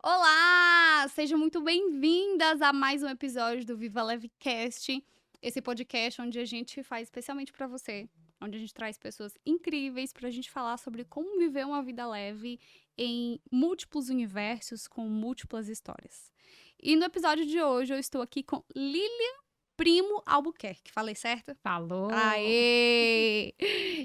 Olá! Sejam muito bem-vindas a mais um episódio do Viva Levecast, esse podcast onde a gente faz especialmente para você, onde a gente traz pessoas incríveis para a gente falar sobre como viver uma vida leve em múltiplos universos com múltiplas histórias. E no episódio de hoje eu estou aqui com Lilian Primo Albuquerque, falei certo? Falou. Aê!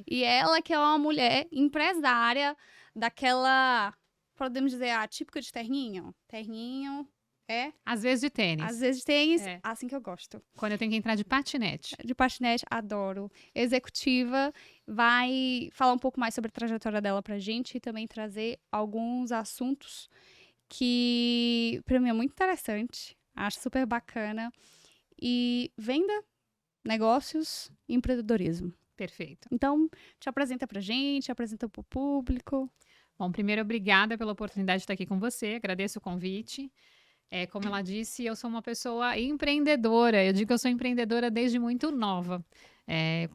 E ela que é uma mulher empresária daquela, podemos dizer, a típica de terninho? Terninho é, Às vezes de às tênis. vezes tênis, É. assim que eu gosto. Quando eu tenho que entrar de patinete. De patinete, adoro. Executiva, vai falar um pouco mais sobre a trajetória dela pra gente e também trazer alguns assuntos que pra mim é muito interessante, acho super bacana. E venda, negócios e empreendedorismo. Perfeito. Então, te apresenta pra gente, apresenta pro público. Bom, primeiro, obrigada pela oportunidade de estar aqui com você. Agradeço o convite. Como ela disse, eu sou uma pessoa empreendedora. Eu digo que eu sou empreendedora desde muito nova.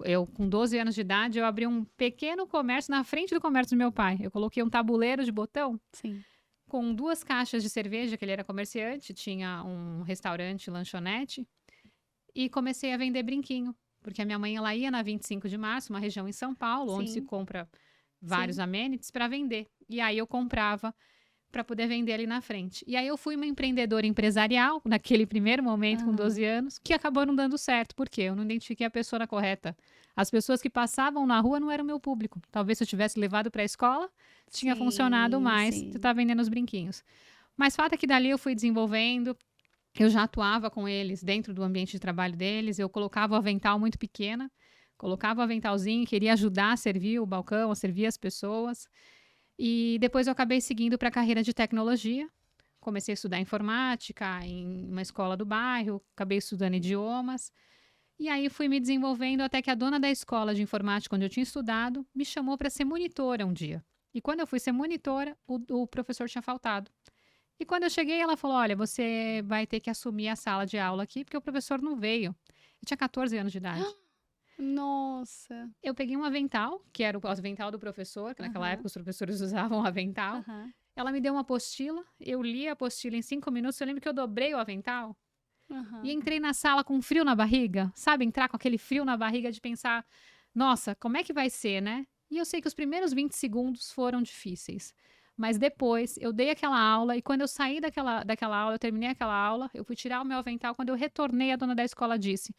Eu, com 12 anos de idade, eu abri um pequeno comércio na frente do comércio do meu pai. Eu coloquei um tabuleiro de botão Sim. com 2 caixas de cerveja, que ele era comerciante, tinha um restaurante, lanchonete, e comecei a vender brinquinho. Porque a minha mãe ela ia na 25 de março, uma região em São Paulo, onde se Sim. compra vários Sim. amenities para vender. E aí eu comprava para poder vender ali na frente. E aí eu fui uma empreendedora empresarial, naquele primeiro momento, com 12 anos, que acabou não dando certo. Por quê? Eu não identifiquei a pessoa correta. As pessoas que passavam na rua não eram meu público. Talvez se eu tivesse levado para a escola, tinha funcionado mais de estar vendendo os brinquinhos. Mas fato é que dali eu fui desenvolvendo. Eu já atuava com eles dentro do ambiente de trabalho deles. Eu colocava o avental muito pequena, colocava o aventalzinho, queria ajudar a servir o balcão, a servir as pessoas. E depois eu acabei seguindo para a carreira de tecnologia. Comecei a estudar informática em uma escola do bairro, acabei estudando idiomas. E aí fui me desenvolvendo até que a dona da escola de informática onde eu tinha estudado me chamou para ser monitora um dia. E quando eu fui ser monitora, o professor tinha faltado. E quando eu cheguei, ela falou: Olha, você vai ter que assumir a sala de aula aqui, porque o professor não veio. Eu tinha 14 anos de idade. Nossa. Eu peguei um avental, que era o avental do professor, que naquela época os professores usavam avental. Aham. Ela me deu uma apostila, eu li a apostila em 5 minutos. Eu lembro que eu dobrei o avental e Aham. entrei na sala com frio na barriga. Sabe, entrar com aquele frio na barriga de pensar: Nossa, como é que vai ser, né? E eu sei que os primeiros 20 segundos foram difíceis. Mas depois eu dei aquela aula e quando eu saí daquela aula, eu terminei aquela aula, eu fui tirar o meu avental. Quando eu retornei, a dona da escola disse: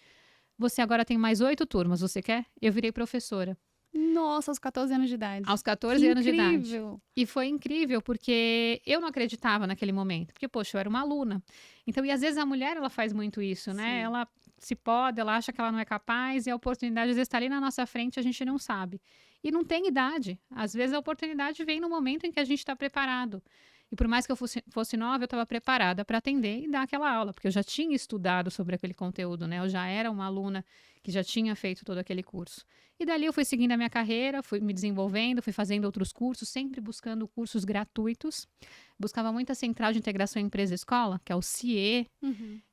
Você agora tem mais 8 turmas, você quer? Eu virei professora. Nossa, aos 14 anos de idade. Aos Que 14 anos de idade. incrível. E foi incrível, porque eu não acreditava naquele momento. Porque, poxa, eu era uma aluna. Então, e às vezes a mulher, ela faz muito isso, né? Sim. Ela se pode, ela acha que ela não é capaz, e a oportunidade, às vezes, está ali na nossa frente, a gente não sabe. E não tem idade. Às vezes a oportunidade vem no momento em que a gente está preparado. E por mais que eu fosse nova, eu estava preparada para atender e dar aquela aula, porque eu já tinha estudado sobre aquele conteúdo, né? Eu já era uma aluna que já tinha feito todo aquele curso. E dali eu fui seguindo a minha carreira, fui me desenvolvendo, fui fazendo outros cursos, sempre buscando cursos gratuitos. Buscava muito a Central de Integração Empresa-Escola, que é o CIE.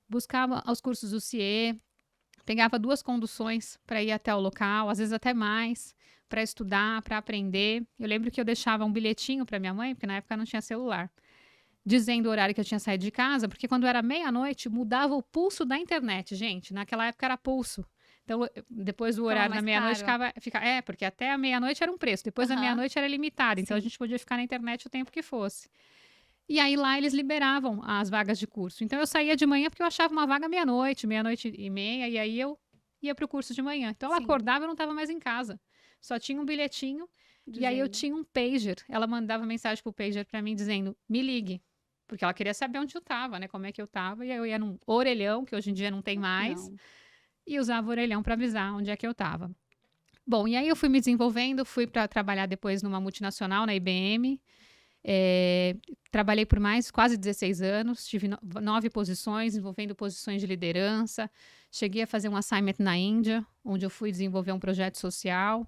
Buscava os cursos do CIE. Pegava 2 conduções para ir até o local, às vezes até mais, para estudar, para aprender. Eu lembro que eu deixava um bilhetinho para minha mãe, porque na época não tinha celular, dizendo o horário que eu tinha saído de casa, porque quando era meia-noite, mudava o pulso da internet, gente. Naquela época era pulso. Então, depois do Ficava horário da mais meia-noite, caro. porque até a meia-noite era um preço, depois da Aham. meia-noite era limitado, então a Sim. gente podia ficar na internet o tempo que fosse. E aí lá eles liberavam as vagas de curso. Então eu saía de manhã porque eu achava uma vaga meia-noite, meia-noite e meia, e aí eu ia para o curso de manhã. Então ela Sim. acordava e eu não estava mais em casa. Só tinha um bilhetinho, e aí eu Dizendo. tinha um pager. Ela mandava mensagem pro pager para mim dizendo: me ligue. Porque ela queria saber onde eu estava, né? Como é que eu estava. E aí eu ia num orelhão, que hoje em dia não tem mais, Não. e usava o orelhão para avisar onde é que eu estava. Bom, e aí eu fui me desenvolvendo, fui para trabalhar depois numa multinacional, na IBM. Trabalhei por mais quase 16 anos, tive 9 posições, envolvendo posições de liderança. Cheguei a fazer um assignment na Índia, onde eu fui desenvolver um projeto social,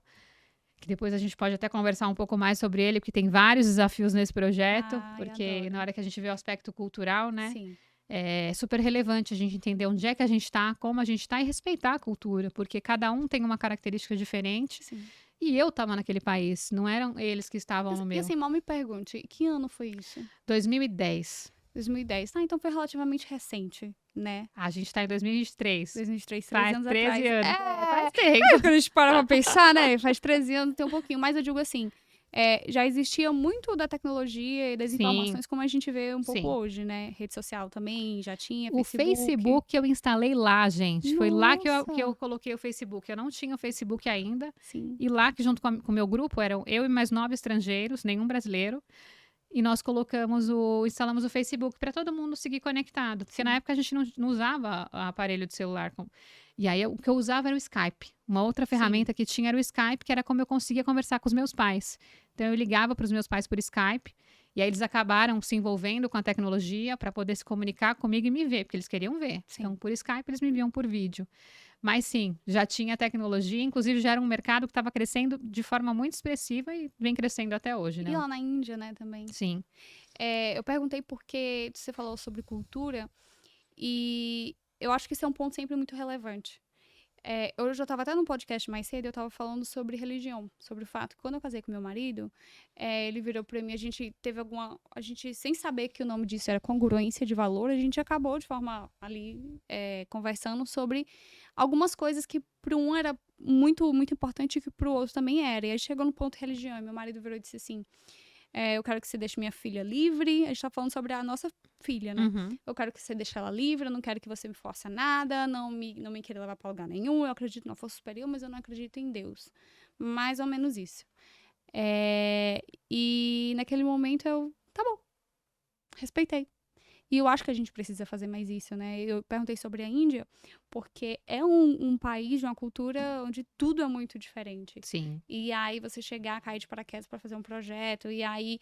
que depois a gente pode até conversar um pouco mais sobre ele, porque tem vários desafios nesse projeto, Ai, porque adoro. na hora que a gente vê o aspecto cultural, né, Sim. é super relevante a gente entender onde é que a gente está, como a gente está e respeitar a cultura, porque cada um tem uma característica diferente. Sim. E eu tava naquele país, não eram eles que estavam no E meu. assim, mal me pergunte, que ano foi isso? 2010. 2010. Ah, então foi relativamente recente, né? A gente tá em 2023. 2023, 13 Faz anos 13 atrás. anos. Faz É, tempo. quando a gente para pra pensar, né? Faz 13 anos, tem um pouquinho. Mas eu digo assim, já existia muito da tecnologia e das Sim, informações como a gente vê um pouco sim. hoje, né? Rede social também, já tinha, O Facebook eu instalei lá, gente. Foi lá que eu Nossa. coloquei o Facebook. Eu não tinha o Facebook ainda. Sim. E lá, que junto com o meu grupo, eram eu e mais 9 estrangeiros, nenhum brasileiro. E nós instalamos o Facebook para todo mundo seguir conectado. Porque na época a gente não usava aparelho de celular. E aí o que eu usava era o Skype. Uma outra ferramenta que tinha era o Skype, que era como eu conseguia conversar com os meus pais. Então eu ligava para os meus pais por Skype. E aí eles acabaram se envolvendo com a tecnologia para poder se comunicar comigo e me ver, porque eles queriam ver. Sim. Então, por Skype, eles me viam por vídeo. Mas sim, já tinha tecnologia, inclusive já era um mercado que estava crescendo de forma muito expressiva e vem crescendo até hoje, né? E lá na Índia, né, também. Sim. Eu perguntei porque você falou sobre cultura e eu acho que esse é um ponto sempre muito relevante. Eu já estava até num podcast mais cedo, eu estava falando sobre religião, sobre o fato que quando eu casei com meu marido, ele virou para mim, a gente, sem saber que o nome disso era congruência de valor, a gente acabou de forma ali, conversando sobre algumas coisas que para um era muito, muito importante e que para o outro também era. E aí chegou no ponto religião, e meu marido virou e disse assim, eu quero que você deixe minha filha livre. A gente tá falando sobre a nossa filha, né? Uhum. Eu quero que você deixe ela livre, eu não quero que você me force a nada, não me queira levar pra lugar nenhum. Eu acredito na força superior, mas eu não acredito em Deus. Mais ou menos isso. E naquele momento tá bom, respeitei. E eu acho que a gente precisa fazer mais isso, né? Eu perguntei sobre a Índia, porque é um país, uma cultura onde tudo é muito diferente. Sim. E aí você chegar, cair de paraquedas para fazer um projeto, e aí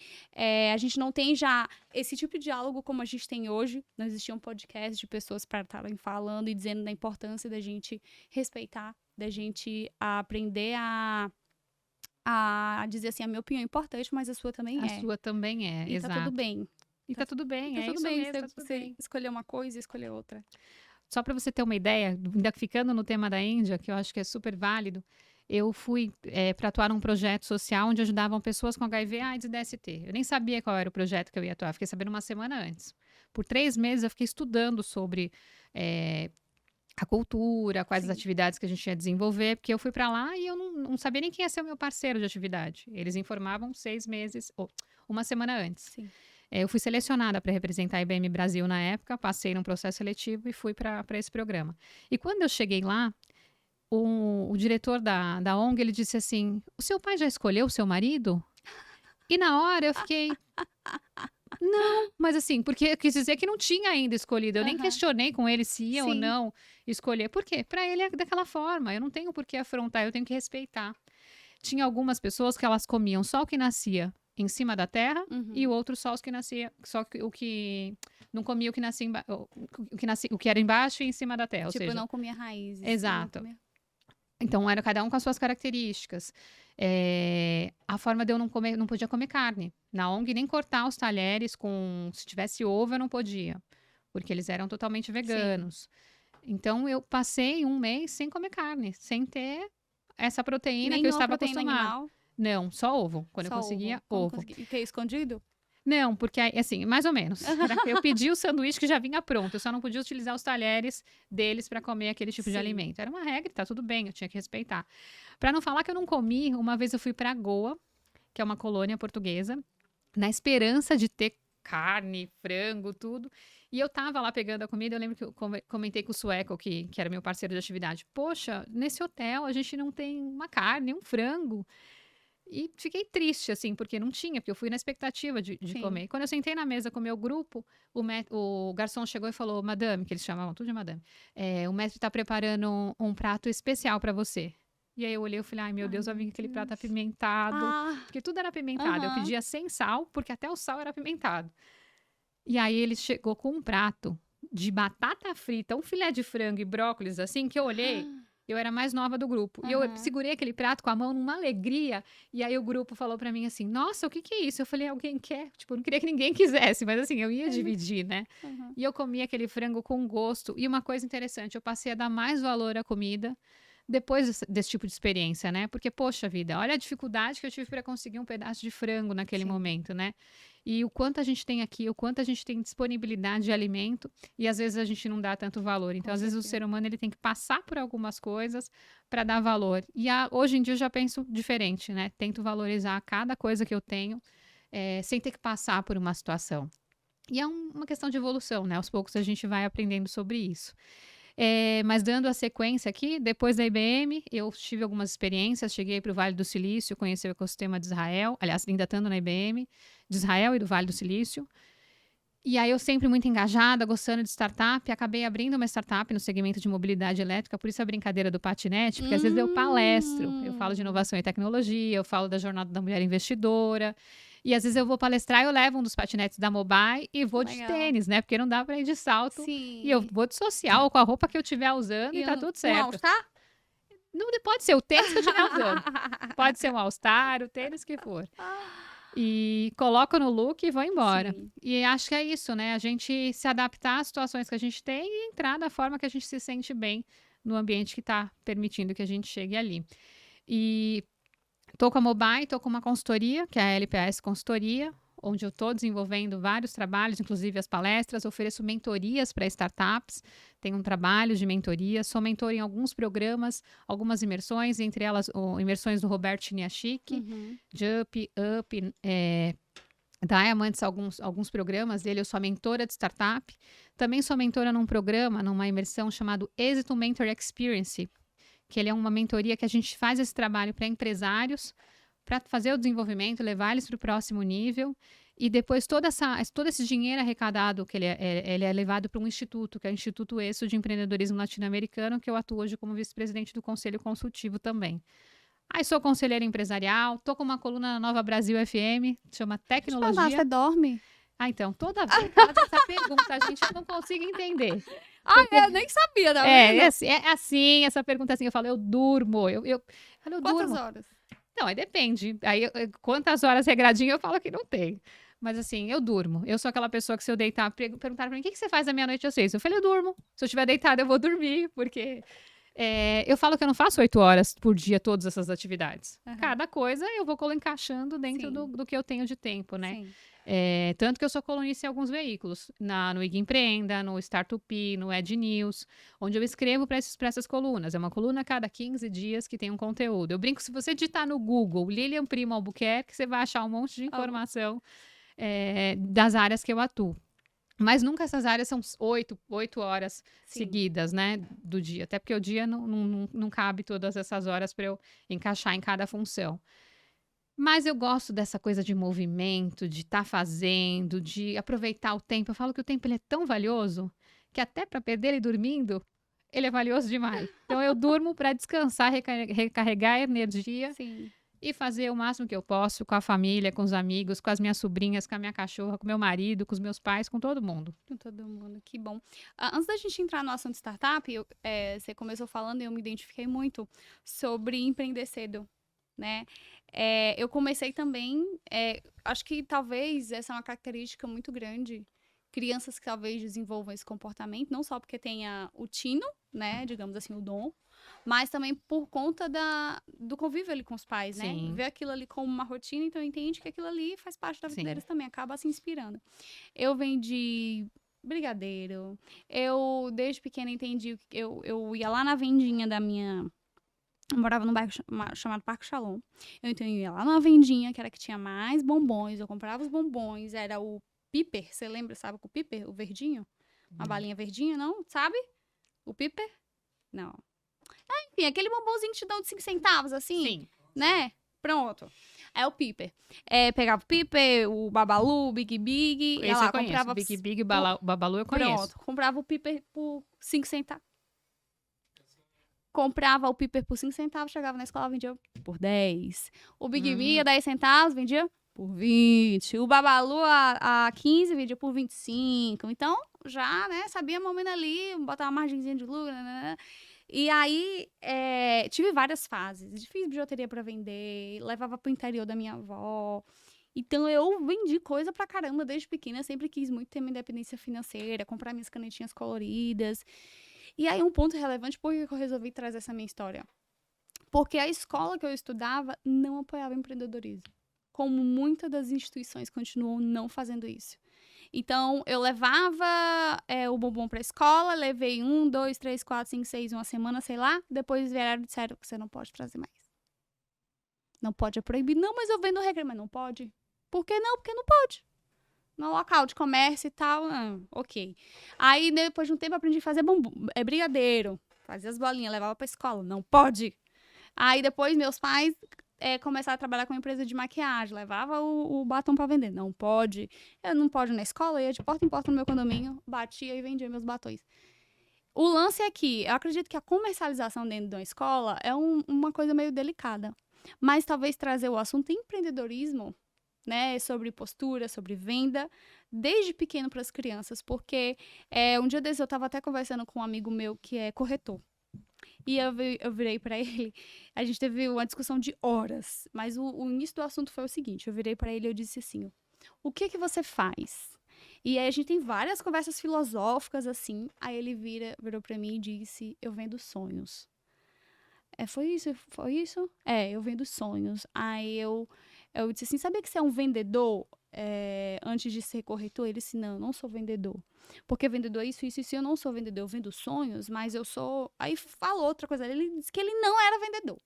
a gente não tem já esse tipo de diálogo como a gente tem hoje. Não existia um podcast de pessoas para estarem falando e dizendo da importância da gente respeitar, da gente aprender a dizer assim, a minha opinião é importante, mas a sua também A é. sua também é, E exato. tá tudo bem. E tá tudo bem, Tá é tudo isso bem, mesmo, tá tudo você bem. escolher uma coisa e escolher outra. Só para você ter uma ideia, ainda ficando no tema da Índia, que eu acho que é super válido, eu fui para atuar num projeto social onde ajudavam pessoas com HIV, AIDS e DST. Eu nem sabia qual era o projeto que eu ia atuar, fiquei sabendo uma semana antes. Por 3 meses eu fiquei estudando sobre a cultura, quais as atividades que a gente ia desenvolver, porque eu fui para lá e eu não sabia nem quem ia ser o meu parceiro de atividade. Eles informavam 6 meses, ou uma semana antes. Sim. Eu fui selecionada para representar a IBM Brasil na época, passei num processo seletivo e fui para esse programa. E quando eu cheguei lá, o diretor da ONG, ele disse assim, o seu pai já escolheu o seu marido? E na hora eu fiquei... Não, mas assim, porque eu quis dizer que não tinha ainda escolhido. Eu nem questionei com ele se ia ou não escolher. Por quê? Para ele é daquela forma. Eu não tenho por que afrontar, eu tenho que respeitar. Tinha algumas pessoas que elas comiam só o que nascia em cima da terra e o outro só os que nascia, só o que não comia o que nascia, o que era embaixo e em cima da terra, ou Tipo, seja, não comia raízes. exato. Não comia... Então era cada um com as suas características. A forma de eu não podia comer carne. Na ONG nem cortar os talheres se tivesse ovo eu não podia, porque eles eram totalmente veganos. Então eu passei 1 mês sem comer carne, sem ter essa proteína Nem que eu uma estava proteína acostumada. animal. Não, só ovo. Quando Só eu conseguia, Como ovo. consegui... E que é escondido? Não, porque assim, mais ou menos. Eu pedi o sanduíche que já vinha pronto, eu só não podia utilizar os talheres deles para comer aquele tipo de alimento. Era uma regra, tá tudo bem, eu tinha que respeitar. Para não falar que eu não comi, uma vez eu fui para Goa, que é uma colônia portuguesa, na esperança de ter carne, frango, tudo. E eu tava lá pegando a comida, eu lembro que eu comentei com o sueco, que era meu parceiro de atividade. Poxa, nesse hotel a gente não tem uma carne, um frango. E fiquei triste, assim, porque não tinha, porque eu fui na expectativa de comer. E quando eu sentei na mesa com o meu grupo, o garçom chegou e falou, madame, que eles chamavam tudo de madame, o mestre tá preparando um prato especial para você. E aí eu olhei e falei, ai meu Deus, vai vir aquele prato apimentado. Porque tudo era apimentado. Eu pedia sem sal, porque até o sal era apimentado. E aí ele chegou com um prato de batata frita, um filé de frango e brócolis, assim, que eu olhei... Eu era mais nova do grupo. E eu segurei aquele prato com a mão numa alegria. E aí o grupo falou pra mim assim, nossa, o que é isso? Eu falei, alguém quer? Tipo, eu não queria que ninguém quisesse, mas assim, eu ia dividir, né? E eu comi aquele frango com gosto. E uma coisa interessante, eu passei a dar mais valor à comida depois desse tipo de experiência, né? Porque, poxa vida, olha a dificuldade que eu tive para conseguir um pedaço de frango naquele Sim. momento, né? E o quanto a gente tem aqui, o quanto a gente tem disponibilidade de alimento e às vezes a gente não dá tanto valor. Então, Com às vezes o certeza. ser humano ele tem que passar por algumas coisas para dar valor. E hoje em dia eu já penso diferente, né? Tento valorizar cada coisa que eu tenho, sem ter que passar por uma situação. E é uma questão de evolução, né? Aos poucos a gente vai aprendendo sobre isso. Mas dando a sequência aqui, depois da IBM, eu tive algumas experiências, cheguei para o Vale do Silício, conheci o ecossistema de Israel, aliás, ainda estando na IBM, de Israel e do Vale do Silício. E aí eu sempre muito engajada, gostando de startup, acabei abrindo uma startup no segmento de mobilidade elétrica, por isso a brincadeira do patinete, porque às vezes eu palestro, eu falo de inovação e tecnologia, eu falo da jornada da mulher investidora, e às vezes eu vou palestrar e eu levo um dos patinetes da Mobile e vou de Legal. tênis, né? Porque não dá pra ir de salto. Sim. E eu vou de social com a roupa que eu estiver usando e tá tudo Um certo. All-Star? Não, pode ser o tênis que eu estiver usando. Pode ser um All-Star, o tênis que for. E coloco no look e vou embora. Sim. E acho que é isso, né? A gente se adaptar às situações que a gente tem e entrar da forma que a gente se sente bem no ambiente que está permitindo que a gente chegue ali. E tô com a Mobile, tô com uma consultoria, que é a LPAS Consultoria, onde eu estou desenvolvendo vários trabalhos, inclusive as palestras, ofereço mentorias para startups, tenho um trabalho de mentoria, sou mentor em alguns programas, algumas imersões, entre elas imersões do Roberto Chiniachik, Jump, Up, Diamonds, alguns programas dele, eu sou a mentora de startup. Também sou mentora num programa, numa imersão chamado Êxito Mentor Experience, que ele é uma mentoria que a gente faz esse trabalho para empresários, para fazer o desenvolvimento, levar eles para o próximo nível. E depois todo esse dinheiro arrecadado, que ele é levado para um instituto, que é o Instituto Êxito de Empreendedorismo Latino-Americano, que eu atuo hoje como vice-presidente do Conselho Consultivo também. Aí sou conselheira empresarial, tô com uma coluna na Nova Brasil FM, chama Tecnologia. Você dorme? Então, toda vez que faz essa pergunta, a gente não consegue entender. Eu nem sabia, tá vendo? É assim, essa pergunta assim, eu falo, eu durmo. Eu Quantas durmo. horas? Não, aí depende. Aí, quantas horas regradinho eu falo que não tem. Mas assim, eu durmo. Eu sou aquela pessoa que se eu deitar, perguntaram pra mim, o que você faz à meia-noite às 6? Eu falei, eu durmo. Se eu estiver deitada, eu vou dormir, porque... eu falo que eu não faço 8 horas por dia todas essas atividades. Cada coisa eu vou encaixando dentro do que eu tenho de tempo, né? Sim. Tanto que eu sou colunista em alguns veículos, no IG Empreenda, no Startup, no Ed News, onde eu escrevo para essas colunas. É uma coluna a cada 15 dias que tem um conteúdo. Eu brinco, se você digitar no Google Lilian Primo Albuquerque, você vai achar um monte de informação das áreas que eu atuo. Mas nunca essas áreas são 8 horas seguidas, né, do dia. Até porque o dia não cabe todas essas horas para eu encaixar em cada função. Mas eu gosto dessa coisa de movimento, de estar fazendo, de aproveitar o tempo. Eu falo que o tempo ele é tão valioso que até para perder ele dormindo, ele é valioso demais. Então eu durmo para descansar, recarregar energia. Sim. E fazer o máximo que eu posso com a família, com os amigos, com as minhas sobrinhas, com a minha cachorra, com meu marido, com os meus pais, com todo mundo. Com todo mundo, que bom. Antes da gente entrar no assunto startup, você começou falando e eu me identifiquei muito sobre empreender cedo, né? Eu comecei também, acho que talvez essa é uma característica muito grande. Crianças que talvez desenvolvam esse comportamento, não só porque tenha o tino, né, digamos assim, o dom, mas também por conta do convívio ali com os pais, né? Sim. Ver aquilo ali como uma rotina, então entende que aquilo ali faz parte da vida Sim. deles também, acaba se inspirando. Eu vendi brigadeiro, eu desde pequena entendi, eu ia lá na vendinha da minha... Eu morava num bairro chamado Parque Shalom. Então eu ia lá numa vendinha, que era que tinha mais bombons, eu comprava os bombons, era o Piper, você lembra, sabe, o Piper, o verdinho? Uma balinha verdinha, não? Sabe? O Piper? Não. Enfim, aquele bombonzinho que te dão de 5 centavos, assim, Sim. né? Pronto. É o Piper. Pegava o Piper, o Babalu, o Big Big. Esse lá, eu conheço. comprava... Big Babalu eu conheço. Pronto. Comprava o Piper por 5 centavos. Comprava o Piper por 5 centavos, chegava na escola, vendia por 10. O Big Big ia 10 centavos, vendia por 20. O Babalu a 15, vendia por 25. Então, já, né, sabia mais ou menos ali, botar uma margenzinha de lucro, né? E aí, tive várias fases. Fiz bijuteria pra vender, levava pro interior da minha avó. Então, eu vendi coisa pra caramba desde pequena. Sempre quis muito ter minha independência financeira, comprar minhas canetinhas coloridas. E aí, um ponto relevante, por que eu resolvi trazer essa minha história? Porque a escola que eu estudava não apoiava empreendedorismo. Como muitas das instituições continuam não fazendo isso. Então, eu levava o bombom pra escola, levei 1, 2, 3, 4, 5, 6, uma semana, sei lá. Depois vieram e disseram que você não pode trazer mais. Não pode, é proibido. Não, mas eu vendo regra, mas não pode. Por que não? Porque não pode. No local de comércio e tal, ok. Aí, depois de um tempo, eu aprendi a fazer brigadeiro. Fazia as bolinhas, levava pra escola. Não pode. Aí, depois, meus pais começaram a trabalhar com uma empresa de maquiagem. Levava o batom pra vender. Não pode. Eu não pode ir na escola, eu ia de porta em porta no meu condomínio, batia e vendia meus batons. O lance é que eu acredito que a comercialização dentro de uma escola é uma coisa meio delicada. Mas talvez trazer o assunto empreendedorismo, né, sobre postura, sobre venda, desde pequeno para as crianças. Porque um dia desses eu estava até conversando com um amigo meu que é corretor. E eu virei para ele, a gente teve uma discussão de horas, mas o início do assunto foi o seguinte, eu virei para ele e eu disse assim, o que você faz? E aí a gente tem várias conversas filosóficas assim, aí ele virou para mim e disse, eu vendo sonhos. Foi isso? Eu vendo sonhos. Aí eu disse assim, sabia que você é um vendedor antes de ser corretor? Ele disse, não sou vendedor. Porque vendedor é isso, eu não sou vendedor, eu vendo sonhos, mas eu sou... Aí falou outra coisa, ele disse que ele não era vendedor.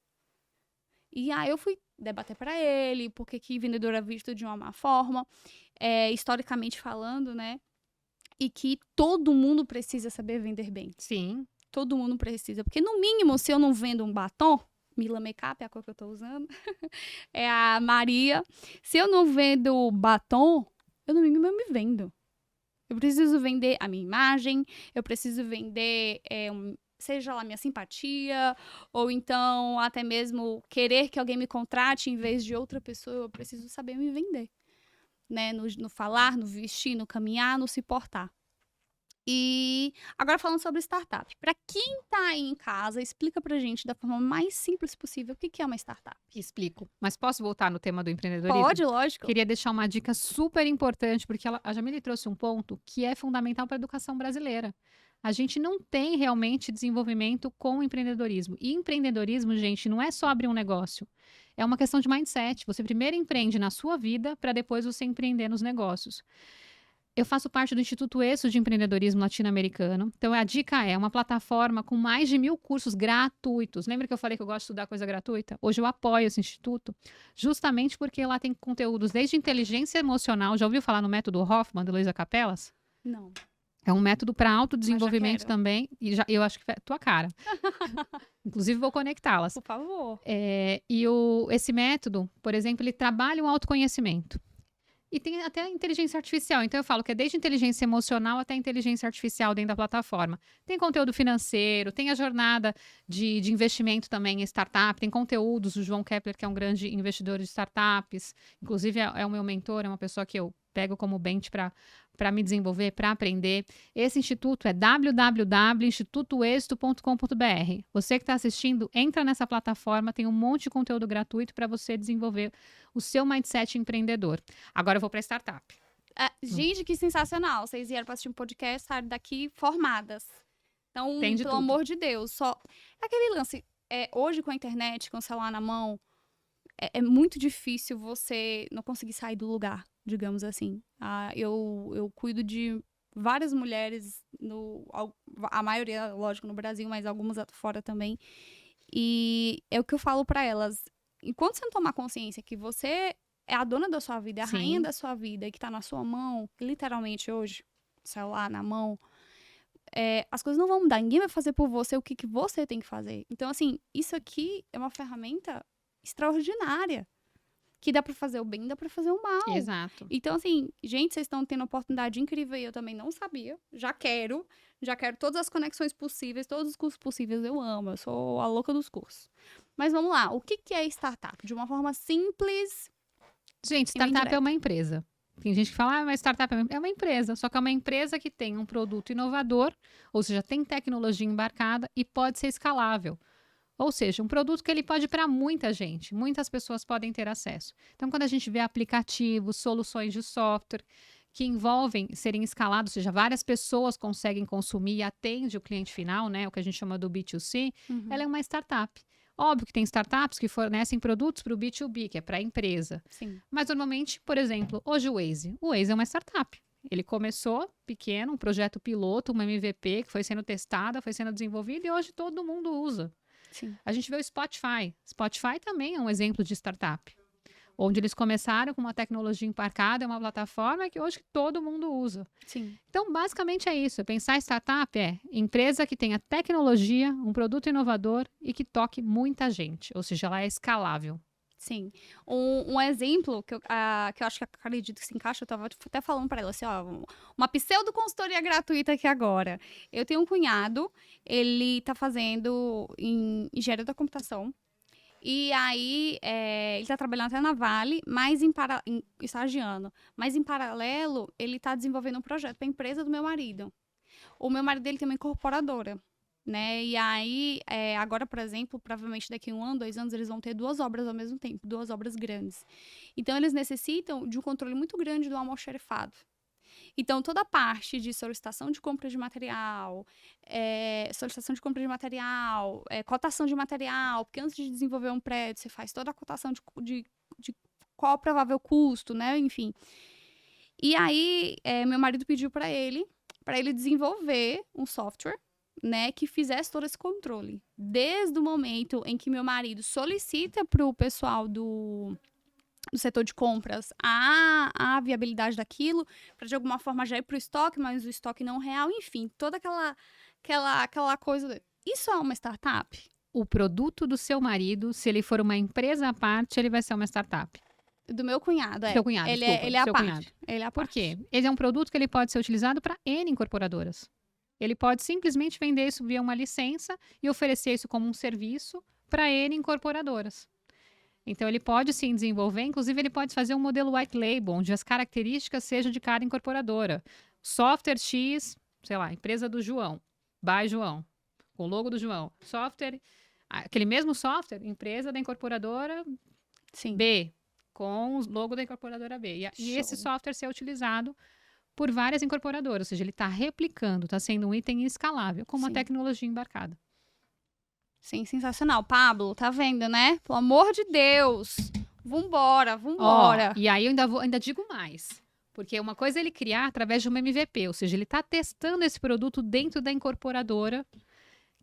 E aí eu fui debater para ele, porque que vendedor é visto de uma má forma, historicamente falando, né? E que todo mundo precisa saber vender bem. Sim. Todo mundo precisa. Porque, no mínimo, se eu não vendo um batom, Mila Makeup é a cor que eu tô usando, é a Maria. Se eu não vendo batom, eu, no mínimo, eu me vendo. Eu preciso vender a minha imagem, eu preciso vender, seja lá minha simpatia, ou então até mesmo querer que alguém me contrate em vez de outra pessoa, eu preciso saber me vender. Né? No falar, no vestir, no caminhar, no se portar. E agora falando sobre startup. Para quem tá aí em casa, explica pra gente da forma mais simples possível o que é uma startup. Explico. Mas posso voltar no tema do empreendedorismo? Pode, lógico. Queria deixar uma dica super importante, porque a Jamile trouxe um ponto que é fundamental para a educação brasileira. A gente não tem realmente desenvolvimento com o empreendedorismo. E empreendedorismo, gente, não é só abrir um negócio. É uma questão de mindset. Você primeiro empreende na sua vida para depois você empreender nos negócios. Eu faço parte do Instituto ESSO de Empreendedorismo Latino-Americano. Então, a dica é uma plataforma com mais de 1.000 cursos gratuitos. Lembra que eu falei que eu gosto de estudar coisa gratuita? Hoje eu apoio esse instituto, justamente porque lá tem conteúdos desde inteligência emocional. Já ouviu falar no método Hoffman, de Luísa Capelas? Não. É um método para autodesenvolvimento também. E eu acho que é tua cara. Inclusive, vou conectá-las. Por favor. Esse método, por exemplo, ele trabalha o autoconhecimento. E tem até a inteligência artificial. Então, eu falo que é desde inteligência emocional até inteligência artificial dentro da plataforma. Tem conteúdo financeiro, tem a jornada de investimento também em startup, tem conteúdos do João Kepler, que é um grande investidor de startups. Inclusive, é o meu mentor, é uma pessoa que eu pego como bench para me desenvolver, para aprender. Esse instituto é www.institutoexito.com.br. Você que está assistindo, entra nessa plataforma, tem um monte de conteúdo gratuito para você desenvolver o seu mindset empreendedor. Agora eu vou para startup. Gente, que sensacional. Vocês vieram para assistir um podcast, saíram daqui formadas. Então, pelo amor de Deus, só... Aquele lance, hoje com a internet, com o celular na mão, é muito difícil você não conseguir sair do lugar, digamos assim. Eu cuido de várias mulheres, a maioria, lógico, no Brasil, mas algumas fora também. E é o que eu falo para elas. Enquanto você não tomar consciência que você é a dona da sua vida, é a rainha da sua vida, e que tá na sua mão, literalmente hoje, celular na mão, as coisas não vão mudar. Ninguém vai fazer por você o que você tem que fazer. Então, assim, isso aqui é uma ferramenta extraordinária. Que dá pra fazer o bem, dá pra fazer o mal. Exato. Então, assim, gente, vocês estão tendo uma oportunidade incrível e eu também não sabia. Já quero todas as conexões possíveis, todos os cursos possíveis, eu amo. Eu sou a louca dos cursos. Mas vamos lá, o que é startup? De uma forma simples. Gente, startup é uma empresa. Tem gente que fala, mas startup é uma empresa. Só que é uma empresa que tem um produto inovador, ou seja, tem tecnologia embarcada e pode ser escalável. Ou seja, um produto que ele pode ir para muita gente, muitas pessoas podem ter acesso. Então, quando a gente vê aplicativos, soluções de software que envolvem serem escalados, ou seja, várias pessoas conseguem consumir e atende o cliente final, né, o que a gente chama do B2C, ela é uma startup. Óbvio que tem startups que fornecem produtos para o B2B, que é para a empresa. Sim. Mas normalmente, por exemplo, hoje o Waze. O Waze é uma startup. Ele começou pequeno, um projeto piloto, uma MVP que foi sendo testada, foi sendo desenvolvida e hoje todo mundo usa. Sim. A gente vê o Spotify. Spotify também é um exemplo de startup. Onde eles começaram com uma tecnologia embarcada, é uma plataforma que hoje todo mundo usa. Sim. Então, basicamente é isso. Pensar em startup é empresa que tenha tecnologia, um produto inovador e que toque muita gente. Ou seja, ela é escalável. Sim. Um exemplo que eu acho que acredito que se encaixa, eu estava até falando para ela assim, ó, uma pseudo-consultoria gratuita aqui agora. Eu tenho um cunhado, ele está fazendo em engenharia da computação. E aí, ele está trabalhando até na Vale, mas estagiando. Mas em paralelo, ele está desenvolvendo um projeto para a empresa do meu marido. O meu marido dele tem uma incorporadora, né? E aí, agora, por exemplo, provavelmente daqui a 1 ano, 2 anos, eles vão ter 2 obras ao mesmo tempo, 2 obras grandes. Então, eles necessitam de um controle muito grande do almoxarifado. Então, toda a parte de solicitação de compra de material, cotação de material, porque antes de desenvolver um prédio, você faz toda a cotação de qual o provável custo, né? Enfim. E aí, meu marido pediu para ele desenvolver um software, né, que fizesse todo esse controle. Desde o momento em que meu marido solicita para o pessoal do setor de compras a viabilidade daquilo, para de alguma forma já ir para o estoque, mas o estoque não real, enfim, toda aquela coisa. Isso é uma startup? O produto do seu marido, se ele for uma empresa à parte, ele vai ser uma startup. Do meu cunhado, Seu cunhado, ele desculpa, é a seu parte. cunhado. Ele é a Por parte. quê? Ele é um produto que ele pode ser utilizado para N incorporadoras. Ele pode simplesmente vender isso via uma licença e oferecer isso como um serviço para N incorporadoras. Então, ele pode sim desenvolver, inclusive ele pode fazer um modelo white label, onde as características sejam de cada incorporadora. Software X, sei lá, empresa do João, by João, com o logo do João. Software, aquele mesmo software, empresa da incorporadora Sim. B, com o logo da incorporadora B. E esse software ser utilizado por várias incorporadoras, ou seja, ele está replicando, está sendo um item escalável, com uma Sim. tecnologia embarcada. Sim, sensacional. Pablo, tá vendo, né? Pelo amor de Deus. Vambora. E aí eu ainda digo mais. Porque uma coisa é ele criar através de uma MVP, ou seja, ele está testando esse produto dentro da incorporadora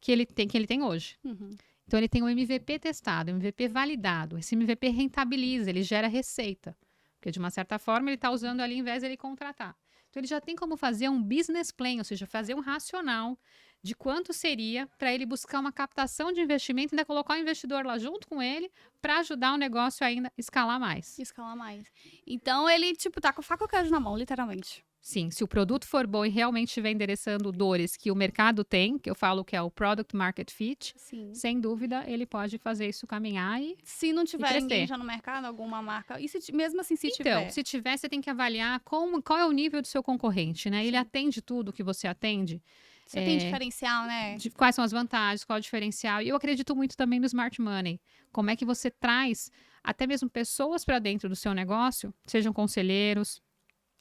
que ele tem hoje. Uhum. Então ele tem um MVP testado, um MVP validado. Esse MVP rentabiliza, ele gera receita. Porque de uma certa forma ele está usando ali em vez de ele contratar. Então ele já tem como fazer um business plan, ou seja, fazer um racional de quanto seria para ele buscar uma captação de investimento e ainda colocar o investidor lá junto com ele para ajudar o negócio ainda a escalar mais. Escalar mais. Então ele, tá com faca e queijo na mão, literalmente. Sim, se o produto for bom e realmente estiver endereçando dores que o mercado tem, que eu falo que é o Product Market Fit, Sim. sem dúvida ele pode fazer isso caminhar e se não tiver ninguém já no mercado, alguma marca, e mesmo assim tiver? Então, se tiver, você tem que avaliar qual é o nível do seu concorrente, né? Ele atende tudo que você atende. Você tem diferencial, né? Quais são as vantagens, qual é o diferencial. E eu acredito muito também no Smart Money. Como é que você traz até mesmo pessoas para dentro do seu negócio, sejam conselheiros,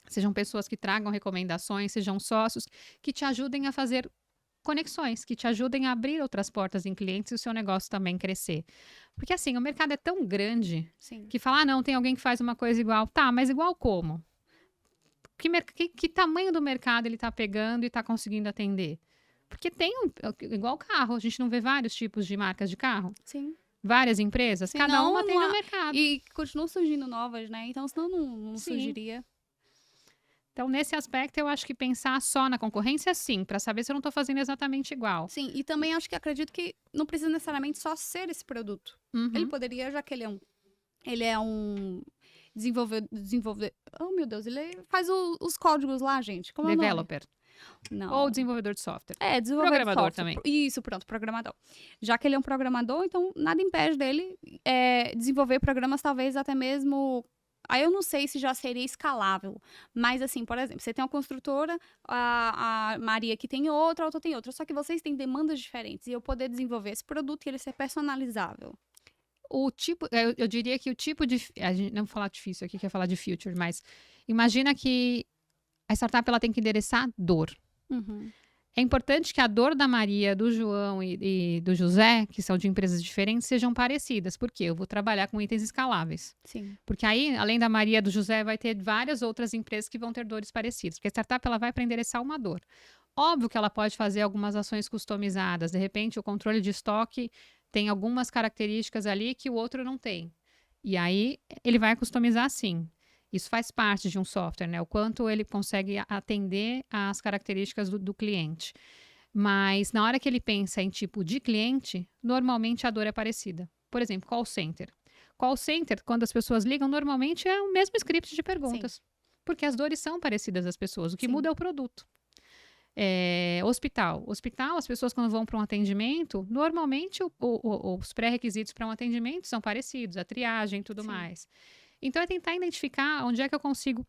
sejam pessoas que tragam recomendações, sejam sócios, que te ajudem a fazer conexões, que te ajudem a abrir outras portas em clientes e o seu negócio também crescer. Porque assim, o mercado é tão grande que falar, não, tem alguém que faz uma coisa igual. Tá, mas igual como? Que tamanho do mercado ele está pegando e está conseguindo atender? Porque tem, igual carro, a gente não vê vários tipos de marcas de carro? Sim. Várias empresas, cada uma tem no mercado. E continuam surgindo novas, né? Então, senão não surgiria. Então, nesse aspecto, eu acho que pensar só na concorrência, sim, para saber se eu não estou fazendo exatamente igual. Sim, e também acredito que não precisa necessariamente só ser esse produto. Uhum. Ele poderia, já que ele é um desenvolvedor. Oh, meu Deus, ele faz os códigos lá, gente. Como Developer. Não. Ou desenvolvedor de software. Desenvolvedor programador de software. Também. Isso, pronto, programador. Já que ele é um programador, então nada impede dele desenvolver programas, talvez até mesmo. Aí eu não sei se já seria escalável. Mas, assim, por exemplo, você tem uma construtora, a Maria que tem outra, a outra tem outra. Só que vocês têm demandas diferentes. E eu poder desenvolver esse produto e ele ser personalizável. Eu diria que o tipo de... A gente não vou falar difícil aqui, quer falar de future, mas imagina que a startup ela tem que endereçar dor. Uhum. É importante que a dor da Maria, do João e do José, que são de empresas diferentes, sejam parecidas. Por quê? Eu vou trabalhar com itens escaláveis. Sim. Porque aí, além da Maria e do José, vai ter várias outras empresas que vão ter dores parecidas. Porque a startup ela vai para endereçar uma dor. Óbvio que ela pode fazer algumas ações customizadas. De repente, o controle de estoque tem algumas características ali que o outro não tem. E aí, ele vai customizar sim. Isso faz parte de um software, né? O quanto ele consegue atender às características do cliente. Mas na hora que ele pensa em tipo de cliente, normalmente a dor é parecida. Por exemplo, call center. Call center, quando as pessoas ligam, normalmente é o mesmo script de perguntas. Sim. Porque as dores são parecidas das pessoas. O que muda é o produto. Hospital. Hospital, as pessoas quando vão para um atendimento, normalmente os pré-requisitos para um atendimento são parecidos. A triagem e tudo mais. Então, é tentar identificar onde é que eu consigo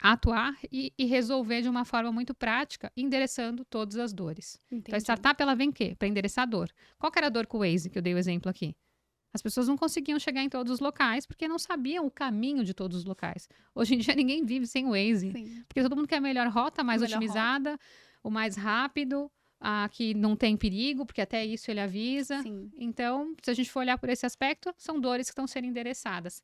atuar e resolver de uma forma muito prática, endereçando todas as dores. Entendi. Então, a startup, ela vem o quê? Para endereçar a dor. Qual que era a dor com o Waze, que eu dei o exemplo aqui? As pessoas não conseguiam chegar em todos os locais, porque não sabiam o caminho de todos os locais. Hoje em dia, ninguém vive sem o Waze. Sim. Porque todo mundo quer a melhor rota, mais otimizada, o mais rápido, que não tem perigo, porque até isso ele avisa. Sim. Então, se a gente for olhar por esse aspecto, são dores que estão sendo endereçadas.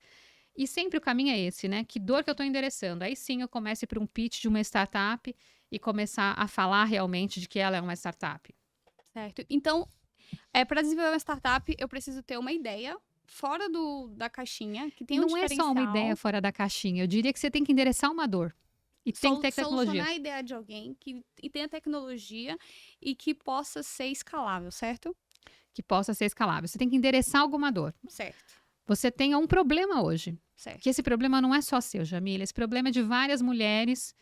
E sempre o caminho é esse, né? Que dor que eu estou endereçando? Aí sim eu começo para um pitch de uma startup e começar a falar realmente de que ela é uma startup. Certo. Então, para desenvolver uma startup, eu preciso ter uma ideia fora da caixinha, que tem um diferencial. Não é só uma ideia fora da caixinha. Eu diria que você tem que endereçar uma dor. E tem que ter tecnologia. Solucionar a ideia de alguém e tenha tecnologia e que possa ser escalável, certo? Que possa ser escalável. Você tem que endereçar alguma dor. Certo. Você tem um problema hoje. Certo. Que esse problema não é só seu, Jamila. Esse problema é de várias mulheres.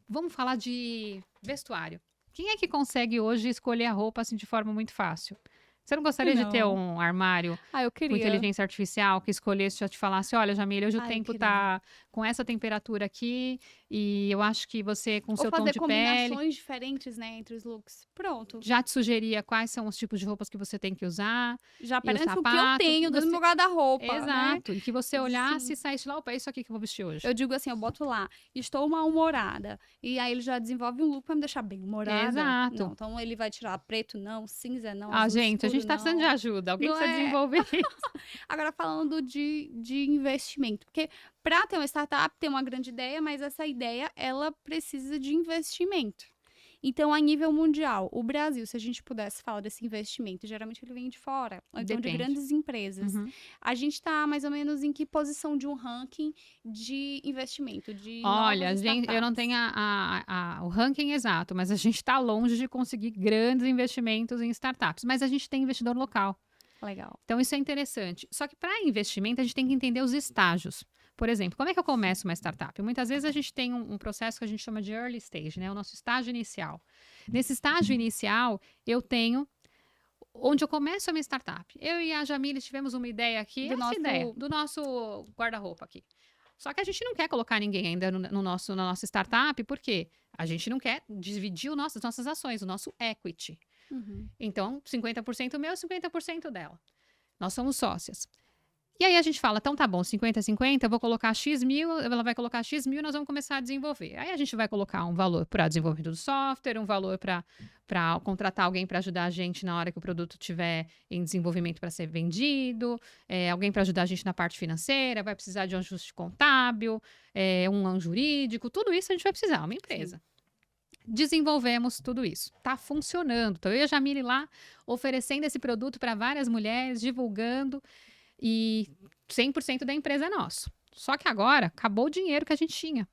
Vamos falar de vestuário. Quem é que consegue hoje escolher a roupa assim de forma muito fácil? Você não gostaria de ter um armário com inteligência artificial que escolhesse, já te falasse, olha, Jamila, hoje o tempo tá com essa temperatura aqui e eu acho que você, com seu tom de pele... Ou fazer combinações diferentes, né, entre os looks. Pronto. Já te sugeria quais são os tipos de roupas que você tem que usar. Já parece o que eu tenho dentro do meu guarda-roupa, Exato. Né? E que você olhasse e saísse lá, opa, é isso aqui que eu vou vestir hoje. Eu digo assim, eu boto lá, estou mal-humorada. E aí ele já desenvolve um look pra me deixar bem humorada. Exato. Não, então ele vai tirar preto não, cinza não, azul gente, escuro, a gente tá precisando de ajuda. Alguém precisa desenvolver isso. Agora, falando de investimento. Porque para ter uma startup, tem uma grande ideia, mas essa ideia, ela precisa de investimento. Então, a nível mundial, o Brasil, se a gente pudesse falar desse investimento, geralmente ele vem de fora, ou então de grandes empresas. Uhum. A gente está mais ou menos em que posição de um ranking de investimento? Olha, eu não tenho o ranking exato, mas a gente está longe de conseguir grandes investimentos em startups. Mas a gente tem investidor local. Legal. Então, isso é interessante. Só que para investimento, a gente tem que entender os estágios. Por exemplo, como é que eu começo uma startup? Muitas vezes a gente tem um processo que a gente chama de early stage, né? O nosso estágio inicial. Nesse estágio inicial, eu tenho onde eu começo a minha startup. Eu e a Jamila tivemos uma ideia aqui, do nosso guarda-roupa aqui. Só que a gente não quer colocar ninguém ainda na nossa startup, porque a gente não quer dividir as nossas ações, o nosso equity. Uhum. Então, 50% meu, 50% dela. Nós somos sócias. E aí a gente fala, então tá bom, 50-50, eu vou colocar X mil, ela vai colocar X mil, nós vamos começar a desenvolver. Aí a gente vai colocar um valor para desenvolvimento do software, um valor para contratar alguém para ajudar a gente na hora que o produto estiver em desenvolvimento para ser vendido, alguém para ajudar a gente na parte financeira, vai precisar de um ajuste contábil, um jurídico, tudo isso a gente vai precisar, uma empresa. Sim. Desenvolvemos tudo isso. Tá funcionando. Então, eu e a Jamile lá oferecendo esse produto para várias mulheres, divulgando, e 100% da empresa é nosso. Só que agora acabou o dinheiro que a gente tinha.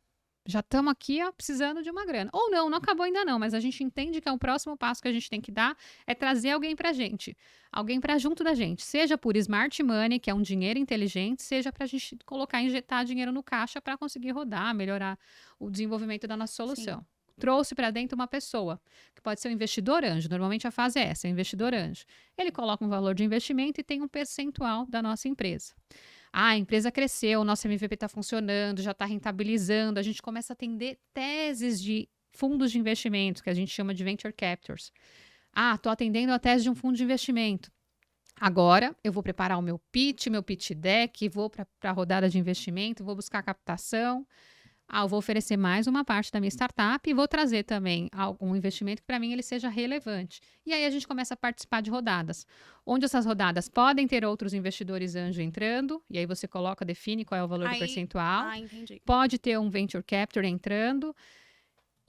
Já estamos aqui precisando de uma grana. Ou não acabou ainda não, mas a gente entende que o próximo passo que a gente tem que dar é trazer alguém para a gente. Alguém para junto da gente. Seja por smart money, que é um dinheiro inteligente, seja para a gente injetar dinheiro no caixa para conseguir rodar, melhorar o desenvolvimento da nossa solução. Sim. Trouxe para dentro uma pessoa, que pode ser um investidor anjo. Normalmente a fase é essa, investidor anjo. Ele coloca um valor de investimento e tem um percentual da nossa empresa. A empresa cresceu, o nosso MVP está funcionando, já está rentabilizando. A gente começa a atender teses de fundos de investimento, que a gente chama de venture capitals. Estou atendendo a tese de um fundo de investimento. Agora, eu vou preparar o meu pitch deck, vou para a rodada de investimento, vou buscar captação. Eu vou oferecer mais uma parte da minha startup e vou trazer também um investimento que para mim ele seja relevante. E aí a gente começa a participar de rodadas, onde essas rodadas podem ter outros investidores anjo entrando, e aí você define qual é o valor do percentual. Entendi. Pode ter um venture capital entrando,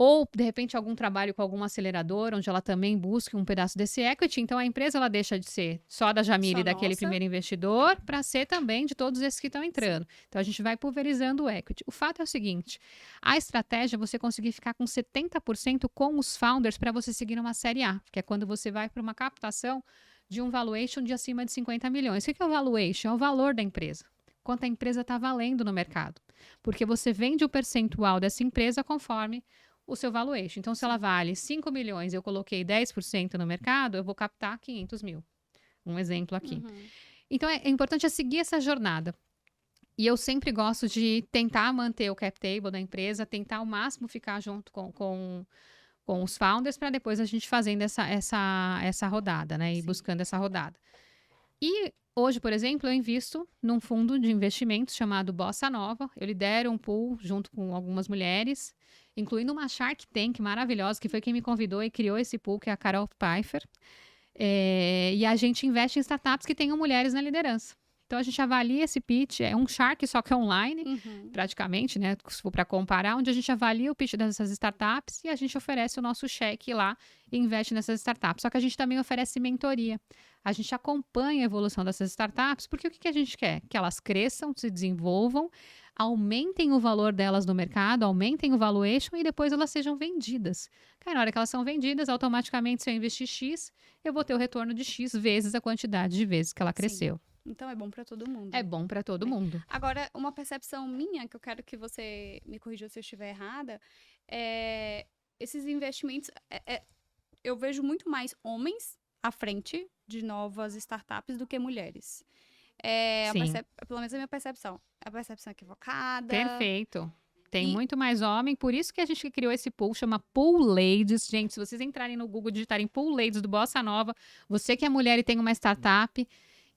ou, de repente, algum trabalho com alguma aceleradora, onde ela também busque um pedaço desse equity. Então, a empresa ela deixa de ser só da Jamile e daquele primeiro investidor, para ser também de todos esses que estão entrando. Sim. Então, a gente vai pulverizando o equity. O fato é o seguinte, a estratégia é você conseguir ficar com 70% com os founders para você seguir uma série A, que é quando você vai para uma captação de um valuation de acima de 50 milhões. O que é o valuation? É o valor da empresa. Quanto a empresa está valendo no mercado. Porque você vende o percentual dessa empresa conforme o seu valuation. Então, se ela vale 5 milhões e eu coloquei 10% no mercado, eu vou captar 500 mil. Um exemplo aqui. Então, é importante seguir essa jornada. E eu sempre gosto de tentar manter o cap table da empresa, tentar ao máximo ficar junto com os founders, para depois a gente fazendo essa rodada, né? E buscando essa rodada. E hoje, por exemplo, eu invisto num fundo de investimentos chamado Bossa Nova. Eu lidero um pool junto com algumas mulheres, incluindo uma Shark Tank maravilhosa, que foi quem me convidou e criou esse pool, que é a Carol Pfeiffer. E a gente investe em startups que tenham mulheres na liderança. Então, a gente avalia esse pitch, é um Shark, só que é online, praticamente, né? Se for para comparar, onde a gente avalia o pitch dessas startups e a gente oferece o nosso cheque lá e investe nessas startups. Só que a gente também oferece mentoria. A gente acompanha a evolução dessas startups, porque o que a gente quer? Que elas cresçam, se desenvolvam, aumentem o valor delas no mercado, aumentem o valuation e depois elas sejam vendidas. Aí, na hora que elas são vendidas, automaticamente, se eu investir X, eu vou ter o retorno de X vezes a quantidade de vezes que ela cresceu. Sim. Então, é bom para todo mundo. É bom para todo mundo. Agora, uma percepção minha, que eu quero que você me corrija se eu estiver errada, esses investimentos, eu vejo muito mais homens à frente de novas startups do que mulheres. Pelo menos a minha percepção. A percepção equivocada. Perfeito. Tem muito mais homem, por isso que a gente criou esse pool, chama Pool Ladies. Gente, se vocês entrarem no Google, digitarem Pool Ladies do Bossa Nova, você que é mulher e tem uma startup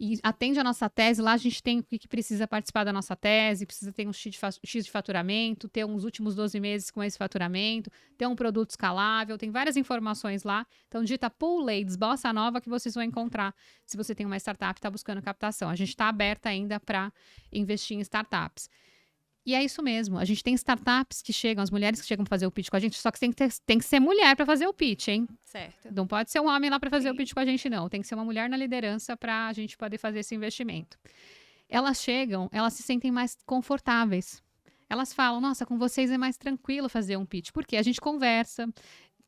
e atende a nossa tese, lá a gente tem o que precisa participar da nossa tese, precisa ter um X de faturamento, ter uns últimos 12 meses com esse faturamento, ter um produto escalável, tem várias informações lá. Então, digita Pool Ladies Bossa Nova que vocês vão encontrar se você tem uma startup e está buscando captação. A gente está aberta ainda para investir em startups. E é isso mesmo, a gente tem startups que chegam, as mulheres que chegam para fazer o pitch com a gente, só que tem que ser mulher para fazer o pitch, hein? Certo. Não pode ser um homem lá para fazer o pitch com a gente, não. Tem que ser uma mulher na liderança para a gente poder fazer esse investimento. Elas chegam, elas se sentem mais confortáveis. Elas falam, nossa, com vocês é mais tranquilo fazer um pitch. Porque a gente conversa.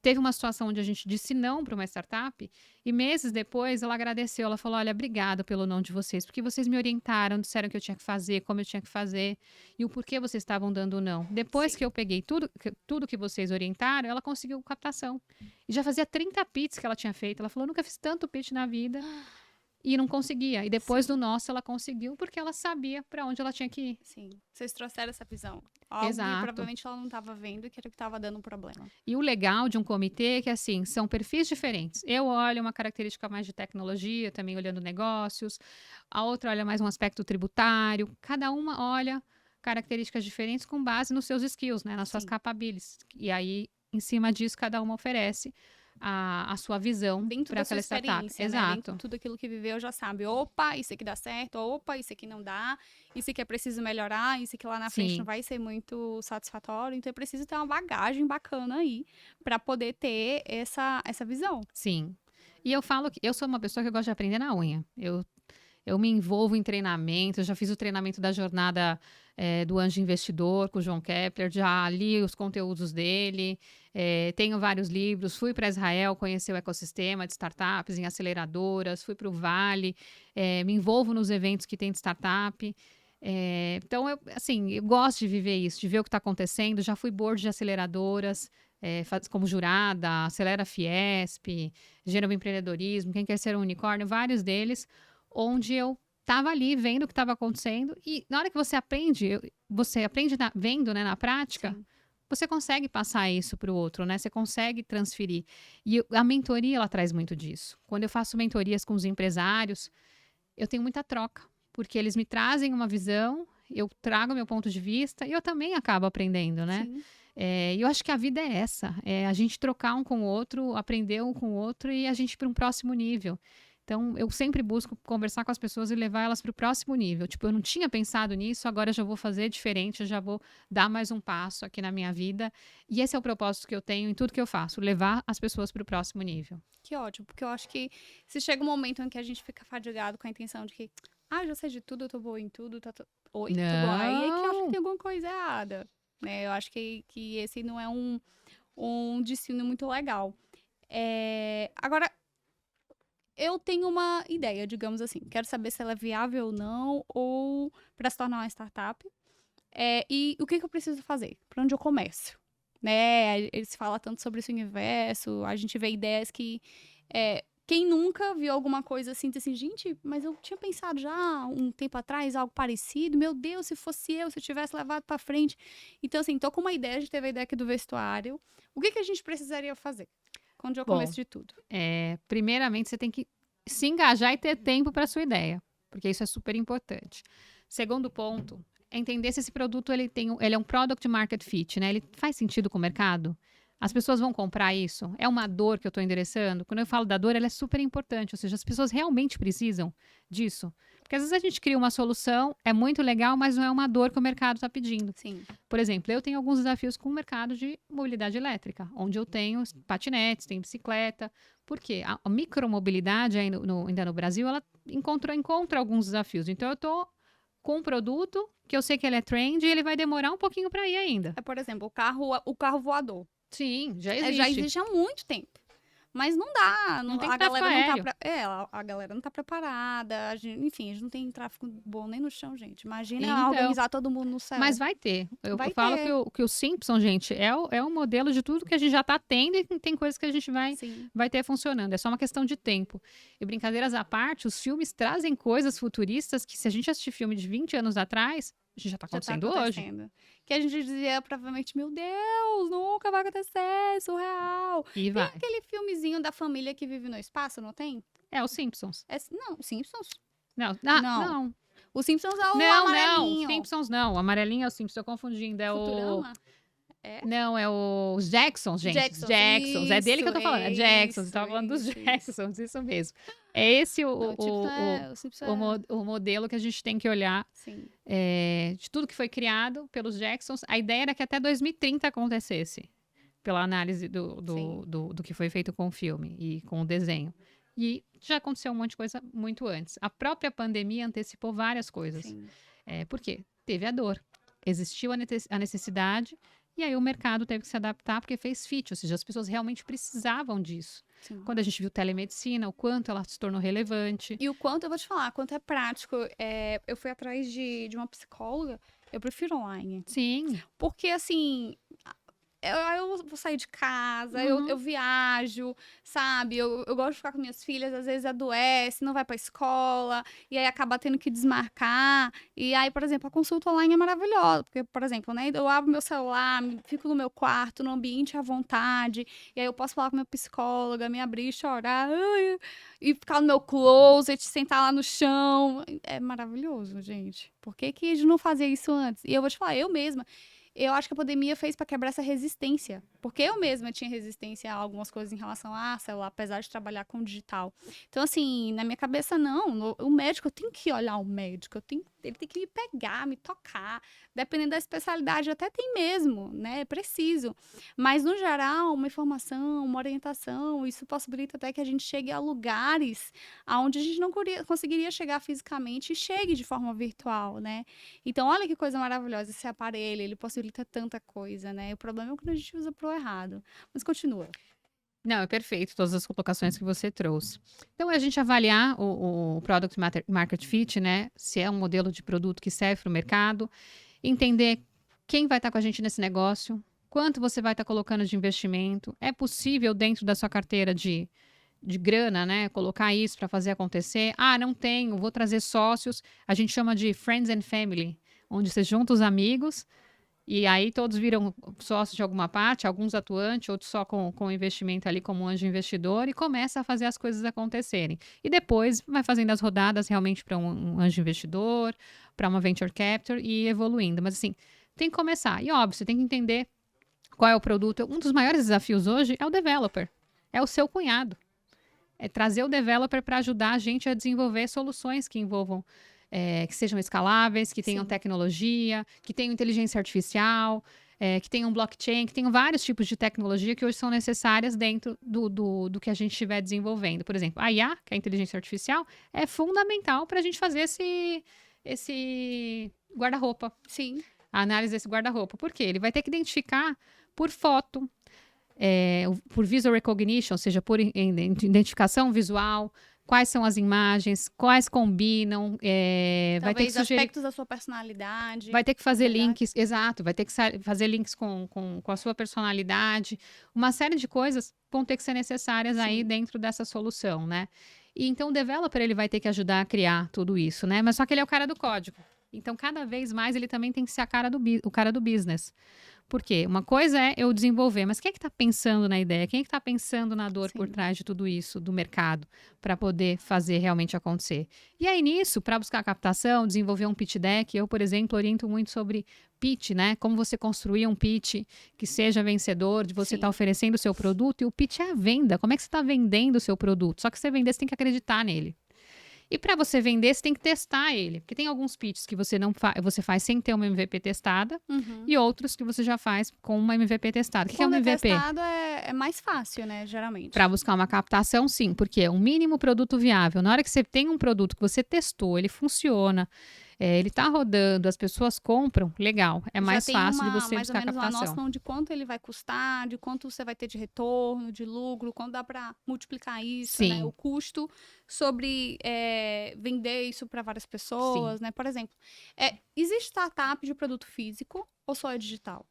Teve uma situação onde a gente disse não para uma startup e meses depois ela agradeceu, ela falou, olha, obrigada pelo não de vocês, porque vocês me orientaram, disseram o que eu tinha que fazer, como eu tinha que fazer e o porquê vocês estavam dando não. Depois que eu peguei tudo que vocês orientaram, ela conseguiu captação. E já fazia 30 pitches que ela tinha feito, ela falou, nunca fiz tanto pitch na vida. E não conseguia. E depois do nosso, ela conseguiu, porque ela sabia para onde ela tinha que ir. Sim. Vocês trouxeram essa visão. Algo Exato. Que provavelmente ela não estava vendo, que era o que estava dando um problema. E o legal de um comitê é que, assim, são perfis diferentes. Eu olho uma característica mais de tecnologia, também olhando negócios. A outra olha mais um aspecto tributário. Cada uma olha características diferentes com base nos seus skills, né? Nas suas capabilities. E aí, em cima disso, cada uma oferece a sua visão para aquela startup. Exato. Né? Dentro de tudo aquilo que viveu, já sabe. Opa, isso aqui dá certo. Opa, isso aqui não dá. Isso aqui é preciso melhorar. Isso aqui lá na frente não vai ser muito satisfatório. Então, é preciso ter uma bagagem bacana aí para poder ter essa visão. Sim. E eu falo que eu sou uma pessoa que gosta de aprender na unha. Eu me envolvo em treinamento, eu já fiz o treinamento da jornada do Anjo Investidor com o João Kepler, já li os conteúdos dele, tenho vários livros, fui para Israel conhecer o ecossistema de startups em aceleradoras, fui para o Vale, me envolvo nos eventos que tem de startup. Então, eu gosto de viver isso, de ver o que está acontecendo. Já fui board de aceleradoras, como jurada, Acelera Fiesp, Gênero Empreendedorismo, Quem Quer Ser um Unicórnio, vários deles, onde eu estava ali vendo o que estava acontecendo e na hora que você aprende vendo, né, na prática, Sim. Você consegue passar isso para o outro, né? Você consegue transferir. E a mentoria, ela traz muito disso. Quando eu faço mentorias com os empresários, eu tenho muita troca, porque eles me trazem uma visão eu trago meu ponto de vista e eu também acabo aprendendo, né? Sim. E eu acho que a vida é essa, é a gente trocar um com o outro, aprender um com o outro e a gente ir para um próximo nível. Então, eu sempre busco conversar com as pessoas e levar elas para o próximo nível. Tipo, eu não tinha pensado nisso, agora eu já vou fazer diferente, eu já vou dar mais um passo aqui na minha vida. E esse é o propósito que eu tenho em tudo que eu faço, levar as pessoas para o próximo nível. Que ótimo, porque eu acho que se chega um momento em que a gente fica fadigado com a intenção de que, eu já sei de tudo, eu tô boa em tudo, oi, tô boa. Aí é que eu acho que Não! tem alguma coisa errada, né? Eu acho que esse não é um destino muito legal. Agora, eu tenho uma ideia, digamos assim. Quero saber se ela é viável ou não, ou para se tornar uma startup. E o que eu preciso fazer? Para onde eu começo? Né? Ele se fala tanto sobre esse universo, a gente vê ideias que... quem nunca viu alguma coisa assim, diz assim, gente, mas eu tinha pensado já um tempo atrás algo parecido. Meu Deus, se fosse eu, se eu tivesse levado para frente. Então, assim, tô com uma ideia, a gente teve a ideia aqui do vestuário. O que a gente precisaria fazer? Quando eu Bom, começo de tudo? primeiramente, você tem que se engajar e ter tempo para sua ideia, porque isso é super importante. Segundo ponto, é entender se esse produto ele é um product market fit, né? Ele faz sentido com o mercado? As pessoas vão comprar isso? É uma dor que eu estou endereçando? Quando eu falo da dor, ela é super importante, ou seja, as pessoas realmente precisam disso. Porque às vezes a gente cria uma solução, é muito legal, mas não é uma dor que o mercado está pedindo. Sim. Por exemplo, eu tenho alguns desafios com o mercado de mobilidade elétrica, onde eu tenho patinetes, tenho bicicleta. Por quê? A micromobilidade ainda no Brasil, ela encontra alguns desafios. Então, eu estou com um produto que eu sei que ele é trend e ele vai demorar um pouquinho para ir ainda. Por exemplo, o carro voador. Sim, já existe. Já existe há muito tempo. Mas não dá. Não tem a galera tráfego não tá a galera não tá preparada. Enfim, a gente não tem tráfego bom nem no chão, gente. Imagina Então, organizar todo mundo no céu. Mas vai ter. Eu Vai falo ter. que o Simpson, gente, é um modelo de tudo que a gente já está tendo e tem coisas que a gente Sim. vai ter funcionando. É só uma questão de tempo. E brincadeiras à parte, os filmes trazem coisas futuristas que se a gente assistir filme de 20 anos atrás, a gente já está acontecendo hoje. Que a gente dizia provavelmente, meu Deus, nunca vai acontecer, surreal. E tem vai. aquele filmezinho da família que vive no espaço, não tem? É os Simpsons. Não, Simpsons. Não. O Simpsons é o Não, amarelinho. Simpsons não. O amarelinho é o Simpsons, tô confundindo. É Futurama? Não, é os Jacksons, gente. Jacksons. Jacksons. É dele que eu tô falando. É Jacksons. Isso, Tava falando dos isso. Jacksons, isso mesmo. É esse O modelo que a gente tem que olhar. Sim. De tudo que foi criado pelos Jacksons. A ideia era que até 2030 acontecesse, pela análise do que foi feito com o filme e com o desenho. E já aconteceu um monte de coisa muito antes. A própria pandemia antecipou várias coisas. Sim. Por quê? Teve a dor. Existiu a necessidade e aí o mercado teve que se adaptar porque fez fit, ou seja, as pessoas realmente precisavam disso. Sim. Quando a gente viu telemedicina, o quanto ela se tornou relevante. E o quanto, eu vou te falar, quanto é prático. Eu fui atrás de uma psicóloga, eu prefiro online. Sim. Porque, assim, eu vou sair de casa, eu viajo, sabe? Eu gosto de ficar com minhas filhas, às vezes adoece, não vai pra escola, e aí acaba tendo que desmarcar. E aí, por exemplo, a consulta online é maravilhosa, porque, por exemplo, né, eu abro meu celular, fico no meu quarto, no ambiente à vontade, e aí eu posso falar com minha psicóloga, me abrir, chorar, e ficar no meu closet, sentar lá no chão. É maravilhoso, gente. Por que a gente não fazia isso antes? E eu vou te falar, eu mesma. Eu acho que a pandemia fez para quebrar essa resistência. Porque eu mesma tinha resistência a algumas coisas em relação a celular, apesar de trabalhar com digital. Então, assim, na minha cabeça, não. O médico, eu tenho que olhar o médico. Ele tem que me pegar, me tocar. Dependendo da especialidade, até tem mesmo, né? É preciso. Mas, no geral, uma informação, uma orientação, isso possibilita até que a gente chegue a lugares onde a gente não conseguiria chegar fisicamente e chegue de forma virtual, né? Então, olha que coisa maravilhosa esse aparelho, ele possibilita tanta coisa, né? O problema é quando a gente usa pro errado. Mas continua. Não, é perfeito todas as colocações que você trouxe. Então, é a gente avaliar o Product Market Fit, né? Se é um modelo de produto que serve para o mercado, entender quem vai estar com a gente nesse negócio, quanto você vai estar colocando de investimento, é possível dentro da sua carteira de grana, né? Colocar isso para fazer acontecer. Não tenho, vou trazer sócios. A gente chama de friends and family, onde você junta os amigos E aí todos viram sócios de alguma parte, alguns atuantes, outros só com investimento ali como anjo investidor, e começa a fazer as coisas acontecerem. E depois vai fazendo as rodadas realmente para um anjo investidor, para uma venture capital e evoluindo. Mas assim, tem que começar. E óbvio, você tem que entender qual é o produto. Um dos maiores desafios hoje é o developer. É o seu cunhado. É trazer o developer para ajudar a gente a desenvolver soluções que envolvam que sejam escaláveis, que tenham Sim. tecnologia, que tenham inteligência artificial, que tenham blockchain, que tenham vários tipos de tecnologia que hoje são necessárias dentro do que a gente estiver desenvolvendo. Por exemplo, a IA, que é a inteligência artificial, é fundamental para a gente fazer esse guarda-roupa, Sim. a análise desse guarda-roupa. Por quê? Ele vai ter que identificar por foto, por visual recognition, ou seja, por identificação visual, quais são as imagens, quais combinam, vai ter que Talvez sugerir, aspectos da sua personalidade. vai ter que fazer verdade. links, exato, vai ter que fazer links com a sua personalidade, uma série de coisas vão ter que ser necessárias aí Sim. dentro dessa solução, né? E então o developer ele vai ter que ajudar a criar tudo isso, né? Mas só que ele é o cara do código. Então, cada vez mais ele também tem que ser o cara do business. Por quê? Uma coisa é eu desenvolver, mas quem é que está pensando na ideia? Quem é que está pensando na dor por Sim. trás de tudo isso, do mercado, para poder fazer realmente acontecer? E aí, nisso, para buscar captação, desenvolver um pitch deck, eu, por exemplo, oriento muito sobre pitch, né? Como você construir um pitch que seja vencedor, de você Sim. estar oferecendo o seu produto, e o pitch é a venda. Como é que você está vendendo o seu produto? Só que você vender, você tem que acreditar nele. E para você vender, você tem que testar ele. Porque tem alguns pitches que você você faz sem ter uma MVP testada Uhum. e outros que você já faz com uma MVP testada. O que é Quando uma é MVP? testado é mais fácil, né? Geralmente. Para buscar uma captação, sim, porque é um mínimo produto viável. Na hora que você tem um produto que você testou, ele funciona, ele está rodando, as pessoas compram, legal. É mais Já tem fácil de você mais ou buscar menos uma captação. noção de quanto ele vai custar, de quanto você vai ter de retorno, de lucro, quanto dá para multiplicar isso, né? Sim. O custo sobre vender isso para várias pessoas, né? Por exemplo, existe startup de produto físico ou só é digital?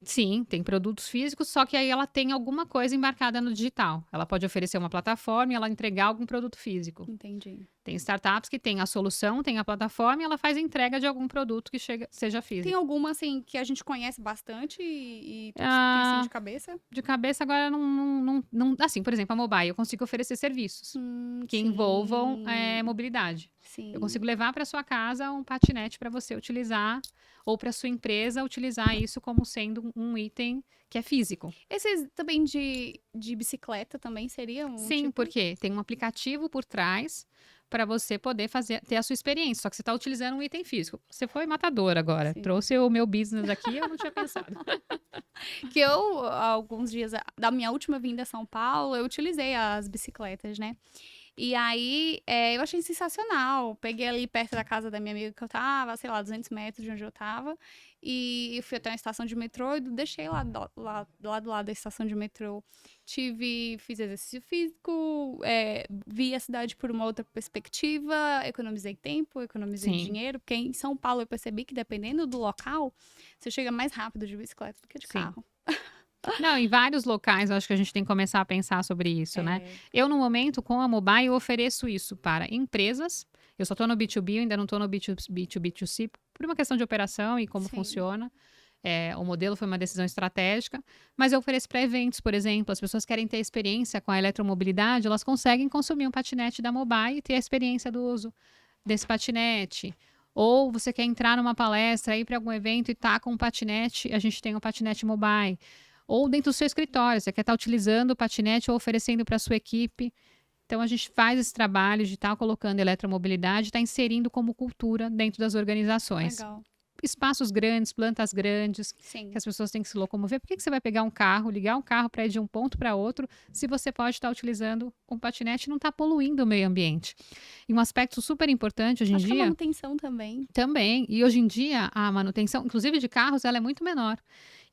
Sim, tem produtos físicos, só que aí ela tem alguma coisa embarcada no digital. Ela pode oferecer uma plataforma e ela entregar algum produto físico. Entendi. Tem startups que têm a solução, tem a plataforma e ela faz a entrega de algum produto que seja Tem físico. alguma, assim, que a gente conhece bastante e todos têm, assim, de cabeça? De cabeça agora não. Assim, por exemplo, a Mobile, eu consigo oferecer serviços que envolvam mobilidade. Sim. Eu consigo levar para sua casa um patinete para você utilizar ou para sua empresa utilizar isso como sendo um item que é físico. Esses também de bicicleta também seriam? Sim, tipo... porque tem um aplicativo por trás para você poder ter a sua experiência. Só que você está utilizando um item físico. Você foi matador agora. Sim. Trouxe o meu business aqui, eu não tinha pensado. Que eu, há alguns dias da minha última vinda a São Paulo, eu utilizei as bicicletas, né? E aí, eu achei sensacional. Peguei ali perto da casa da minha amiga que eu tava, sei lá, 200 metros de onde eu tava. E fui até uma estação de metrô e deixei lá do lado da estação de metrô. Fiz exercício físico, vi a cidade por uma outra perspectiva, economizei tempo, economizei Sim. dinheiro. Porque em São Paulo eu percebi que dependendo do local, você chega mais rápido de bicicleta do que de Sim. carro. Não, em vários locais, eu acho que a gente tem que começar a pensar sobre isso, né? Eu, no momento, com a Mobile, eu ofereço isso para empresas. Eu só estou no B2B, eu ainda não estou no B2B2C, por uma questão de operação e como Sim. funciona. O modelo foi uma decisão estratégica, mas eu ofereço para eventos, por exemplo. As pessoas querem ter experiência com a eletromobilidade, elas conseguem consumir um patinete da Mobile e ter a experiência do uso desse patinete. Ou você quer entrar numa palestra, ir para algum evento e tá com um patinete, a gente tem um patinete Mobile. Ou dentro do seu escritório, você quer estar utilizando o patinete ou oferecendo para a sua equipe. Então, a gente faz esse trabalho de estar colocando eletromobilidade, está inserindo como cultura dentro das organizações. Legal. Espaços grandes, plantas grandes, Sim. que as pessoas têm que se locomover. Por que você vai pegar um carro, ligar um carro para ir de um ponto para outro, se você pode estar utilizando um patinete e não está poluindo o meio ambiente? E um aspecto super importante hoje em Acho que a dia... manutenção também. Também. E hoje em dia, a manutenção, inclusive de carros, ela é muito menor.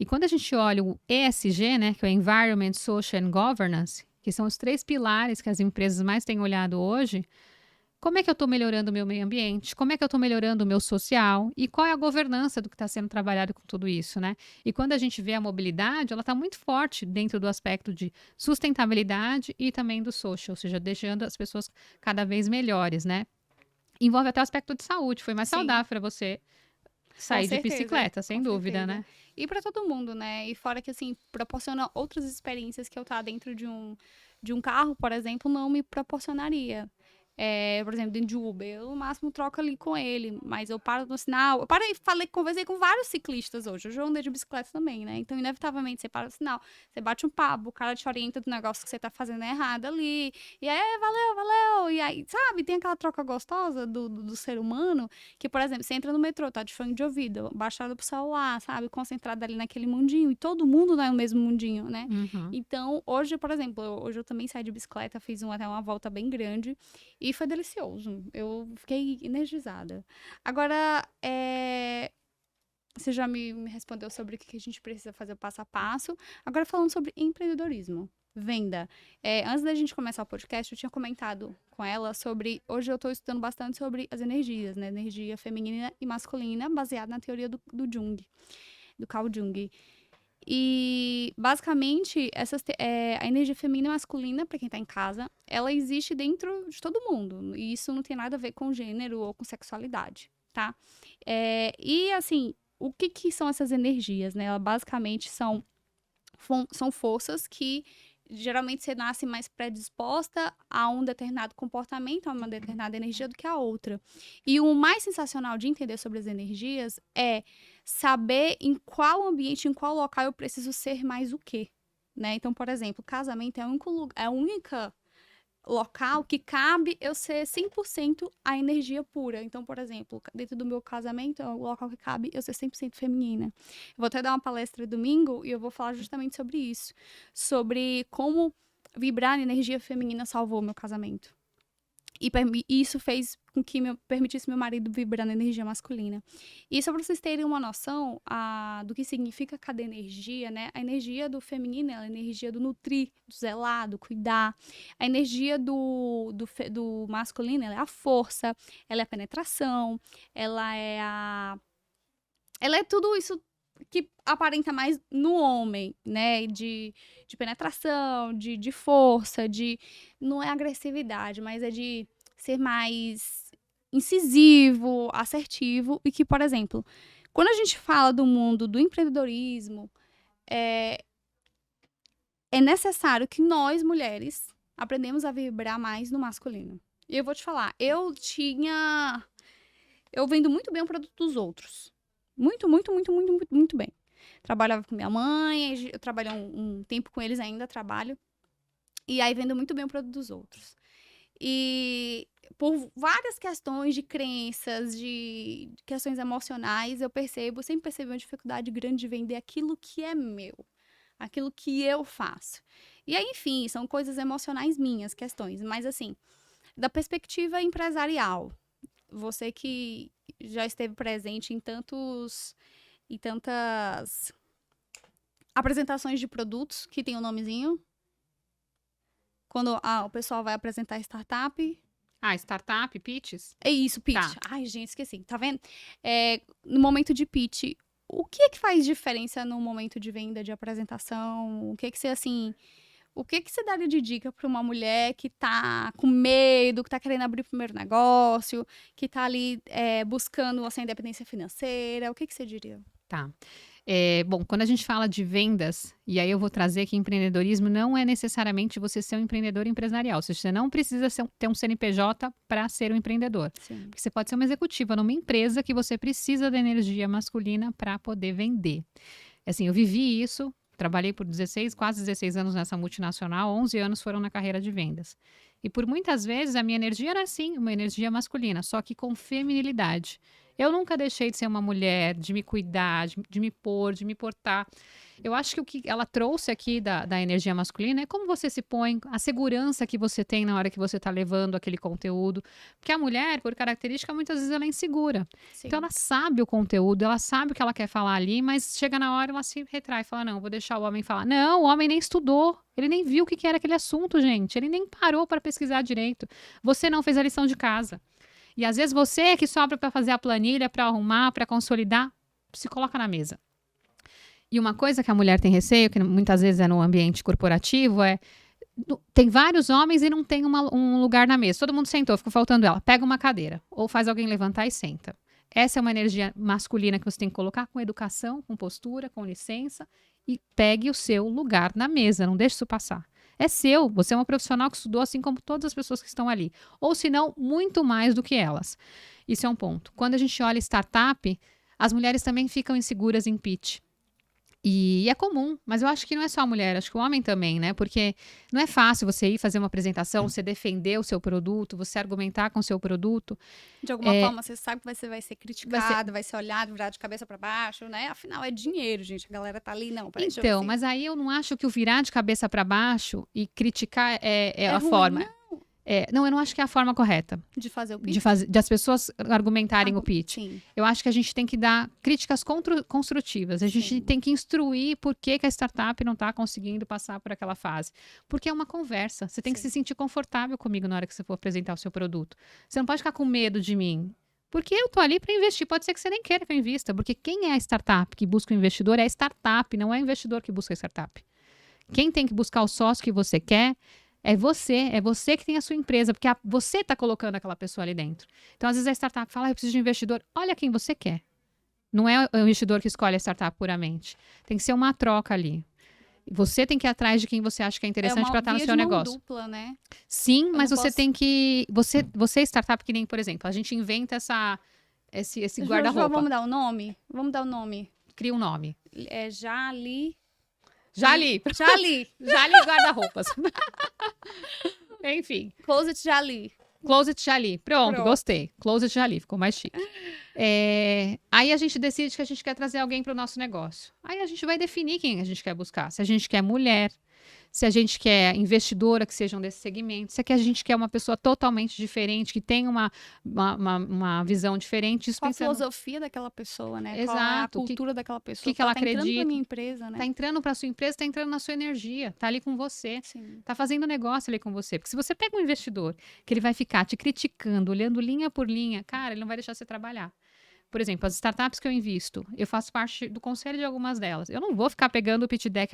E quando a gente olha o ESG, né, que é o Environment, Social and Governance, que são os 3 pilares que as empresas mais têm olhado hoje, como é que eu estou melhorando o meu meio ambiente? Como é que eu estou melhorando o meu social? E qual é a governança do que está sendo trabalhado com tudo isso, né? E quando a gente vê a mobilidade, ela está muito forte dentro do aspecto de sustentabilidade e também do social, ou seja, deixando as pessoas cada vez melhores, né? Envolve até o aspecto de saúde. Foi mais Sim. saudável para você Sair de certeza, bicicleta, sem com dúvida, certeza. né? E pra todo mundo, né? E fora que, assim, proporciona outras experiências que eu estar dentro de um carro, por exemplo, não me proporcionaria. Por exemplo, dentro de Uber, eu no máximo troco ali com ele, mas eu paro no sinal. Eu parei, conversei com vários ciclistas hoje. Hoje eu andei de bicicleta também, né? Então, inevitavelmente, você para no sinal, você bate um papo, o cara te orienta do negócio que você tá fazendo errado ali. E aí, valeu, valeu. E aí, sabe, tem aquela troca gostosa do ser humano, que, por exemplo, você entra no metrô, tá de fone de ouvido, baixado pro celular, sabe, concentrado ali naquele mundinho. E todo mundo não é o mesmo mundinho, né? Uhum. Então, hoje, por exemplo, hoje eu também saí de bicicleta, fiz até uma volta bem grande. E foi delicioso. Eu fiquei energizada. Agora, você já me respondeu sobre o que a gente precisa fazer passo a passo. Agora, falando sobre empreendedorismo, venda. Antes da gente começar o podcast, eu tinha comentado com ela sobre... Hoje eu estou estudando bastante sobre as energias, né? Energia feminina e masculina, baseada na teoria do Jung, do Carl Jung. E, basicamente, a energia feminina e masculina, para quem tá em casa, ela existe dentro de todo mundo. E isso não tem nada a ver com gênero ou com sexualidade, tá? E, assim, o que são essas energias, né? Elas, basicamente, são forças que geralmente você nasce mais predisposta a um determinado comportamento, a uma determinada energia do que a outra. E o mais sensacional de entender sobre as energias é saber em qual ambiente, em qual local eu preciso ser mais o quê, né? Então, por exemplo, casamento é a única local que cabe eu ser 100% a energia pura. Então, por exemplo, dentro do meu casamento, é o local que cabe eu ser 100% feminina. Eu vou até dar uma palestra domingo e eu vou falar justamente sobre isso. Sobre como vibrar na energia feminina salvou meu casamento. E isso fez com que permitisse meu marido vibrar na energia masculina. E só para vocês terem uma noção do que significa cada energia, né? A energia do feminino é a energia do nutrir, do zelar, do cuidar. A energia do masculino ela é a força, ela é a penetração, ela é tudo isso que aparenta mais no homem, né? De penetração, de força, não é agressividade, mas é de ser mais incisivo, assertivo. E que, por exemplo, quando a gente fala do mundo do empreendedorismo, é necessário que nós, mulheres, aprendemos a vibrar mais no masculino. E eu vou te falar, eu vendo muito bem o produto dos outros. Muito, muito, muito, muito, muito, muito bem. Trabalhava com minha mãe, eu trabalhei um tempo com eles ainda, trabalho. E aí vendo muito bem o produto dos outros. E por várias questões de crenças, de questões emocionais, eu sempre percebi uma dificuldade grande de vender aquilo que é meu. Aquilo que eu faço. E aí, enfim, são coisas emocionais minhas, questões. Mas assim, da perspectiva empresarial, você que já esteve presente em tantas apresentações de produtos que tem um nomezinho. Quando o pessoal vai apresentar startup. Startup, pitches? É isso, pitch. Tá. Ai, gente, esqueci. Tá vendo? No momento de pitch, o que é que faz diferença no momento de venda, de apresentação? O que você daria de dica para uma mulher que tá com medo, que tá querendo abrir o primeiro negócio, que tá ali buscando essa independência financeira? O que você diria? Tá. Bom, quando a gente fala de vendas, e aí eu vou trazer que empreendedorismo não é necessariamente você ser um empreendedor empresarial. Você não precisa ter um CNPJ para ser um empreendedor. Sim. Porque você pode ser uma executiva numa empresa que você precisa da energia masculina para poder vender. Assim, eu vivi isso, trabalhei por quase 16 anos nessa multinacional, 11 anos foram na carreira de vendas. E por muitas vezes a minha energia era sim uma energia masculina, só que com feminilidade. Eu nunca deixei de ser uma mulher, de me cuidar, de me pôr, de me portar. Eu acho que o que ela trouxe aqui da energia masculina é como você se põe, a segurança que você tem na hora que você está levando aquele conteúdo. Porque a mulher, por característica, muitas vezes ela é insegura. Sim. Então ela sabe o conteúdo, ela sabe o que ela quer falar ali, mas chega na hora ela se retrai e fala, não, vou deixar o homem falar. Não, o homem nem estudou, ele nem viu o que era aquele assunto, gente. Ele nem parou para pesquisar direito. Você não fez a lição de casa. E às vezes você é que sobra para fazer a planilha, para arrumar, para consolidar, se coloca na mesa. E uma coisa que a mulher tem receio, que muitas vezes é no ambiente corporativo, tem vários homens e não tem um lugar na mesa. Todo mundo sentou, ficou faltando ela. Pega uma cadeira ou faz alguém levantar e senta. essa é uma energia masculina que você tem que colocar com educação, com postura, com licença, e pegue o seu lugar na mesa, não deixe isso passar. É seu, você é uma profissional que estudou assim como todas as pessoas que estão ali. Ou se não, muito mais do que elas. Isso é um ponto. Quando a gente olha startup, as mulheres também ficam inseguras em pitch. E é comum, mas eu acho que não é só a mulher, acho que o homem também, né? Porque não é fácil você ir fazer uma apresentação, você defender o seu produto, você argumentar com o seu produto. De alguma forma, você sabe que você vai ser criticado, vai ser olhado, virado de cabeça para baixo, né? Afinal, é dinheiro, gente. A galera tá ali, não. Peraí, Então, mas aí eu não acho que o virar de cabeça para baixo e criticar é a ruim, forma. não. Não, eu não acho que é a forma correta. De fazer o pitch? De as pessoas argumentarem o pitch. Sim. Eu acho que a gente tem que dar críticas construtivas. A gente tem que instruir por que a startup não está conseguindo passar por aquela fase. Porque é uma conversa. Você tem que se sentir confortável comigo na hora que você for apresentar o seu produto. Você não pode ficar com medo de mim. Porque eu tô ali para investir. Pode ser que você nem queira que eu invista. Porque quem é a startup que busca o investidor é a startup, não é o investidor que busca a startup. Quem tem que buscar o sócio que você quer é você que tem a sua empresa, porque você está colocando aquela pessoa ali dentro. Então, às vezes a startup fala, eu preciso de um investidor. Olha quem você quer. Não é o investidor que escolhe a startup puramente. Tem que ser uma troca ali. Você tem que ir atrás de quem você acha que é interessante para estar no seu negócio. É uma dupla, né? Sim, mas você tem que... Você é startup que nem, por exemplo, a gente inventa esse guarda-roupa. Vamos dar um nome? Vamos dar um nome. Cria um nome. É Jali guarda-roupas. Enfim. Closet Jali. Closet Jali. Pronto, gostei. Closet Jali, ficou mais chique. Aí a gente decide que a gente quer trazer alguém para o nosso negócio. Aí a gente vai definir quem a gente quer buscar. Se a gente quer mulher, se a gente quer investidora que sejam desse segmento, se a gente quer uma pessoa totalmente diferente, que tenha uma visão diferente. Qual a filosofia daquela pessoa, né? Exato. Qual a cultura daquela pessoa. O que ela acredita. Tá entrando pra minha empresa, né? Tá entrando pra sua empresa, tá entrando na sua energia, tá ali com você. Sim. Tá fazendo negócio ali com você. Porque se você pega um investidor que ele vai ficar te criticando, olhando linha por linha, cara, ele não vai deixar você trabalhar. Por exemplo, as startups que eu invisto, eu faço parte do conselho de algumas delas. Eu não vou ficar pegando o pitch deck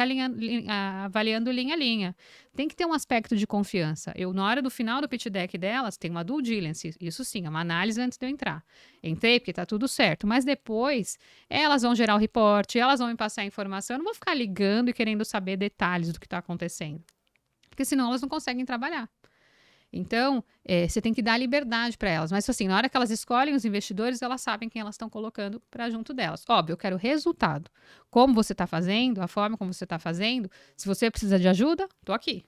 avaliando linha a linha. Tem que ter um aspecto de confiança. Na hora do final do pitch deck delas, tem uma due diligence. Isso sim, é uma análise antes de eu entrar. Entrei porque tá tudo certo. Mas depois, elas vão gerar o reporte, elas vão me passar a informação. Eu não vou ficar ligando e querendo saber detalhes do que está acontecendo. Porque senão elas não conseguem trabalhar. Então, você tem que dar liberdade para elas. Mas, assim, na hora que elas escolhem os investidores, elas sabem quem elas estão colocando para junto delas. Óbvio, eu quero resultado. Como você está fazendo, a forma como você está fazendo. Se você precisa de ajuda, tô aqui.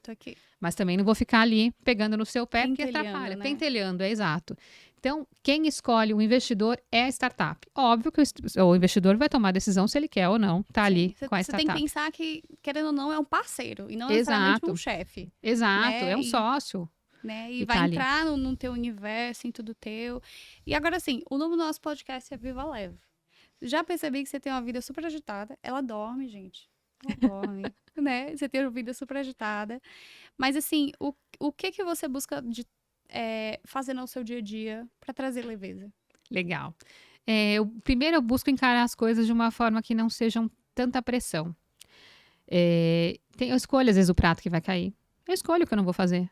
Mas também não vou ficar ali pegando no seu pé, porque atrapalha. Né? Pentelhando, é exato. Então, quem escolhe o investidor é a startup. Óbvio que o investidor vai tomar a decisão se ele quer ou não estar ali com a startup. Você tem que pensar que, querendo ou não, é um parceiro. E não necessariamente um chefe. Exato, né? É um sócio. Né? E vai tá entrar no teu universo, em tudo teu. E agora, assim, o nome do nosso podcast é Viva Leve. Já percebi que você tem uma vida super agitada. Ela dorme, gente. Ela dorme, né? Você tem uma vida super agitada. Mas, assim, o que você busca fazer no seu dia a dia para trazer leveza? Legal. Primeiro, eu busco encarar as coisas de uma forma que não sejam tanta pressão. Eu escolho, às vezes, o prato que vai cair. Eu escolho o que eu não vou fazer.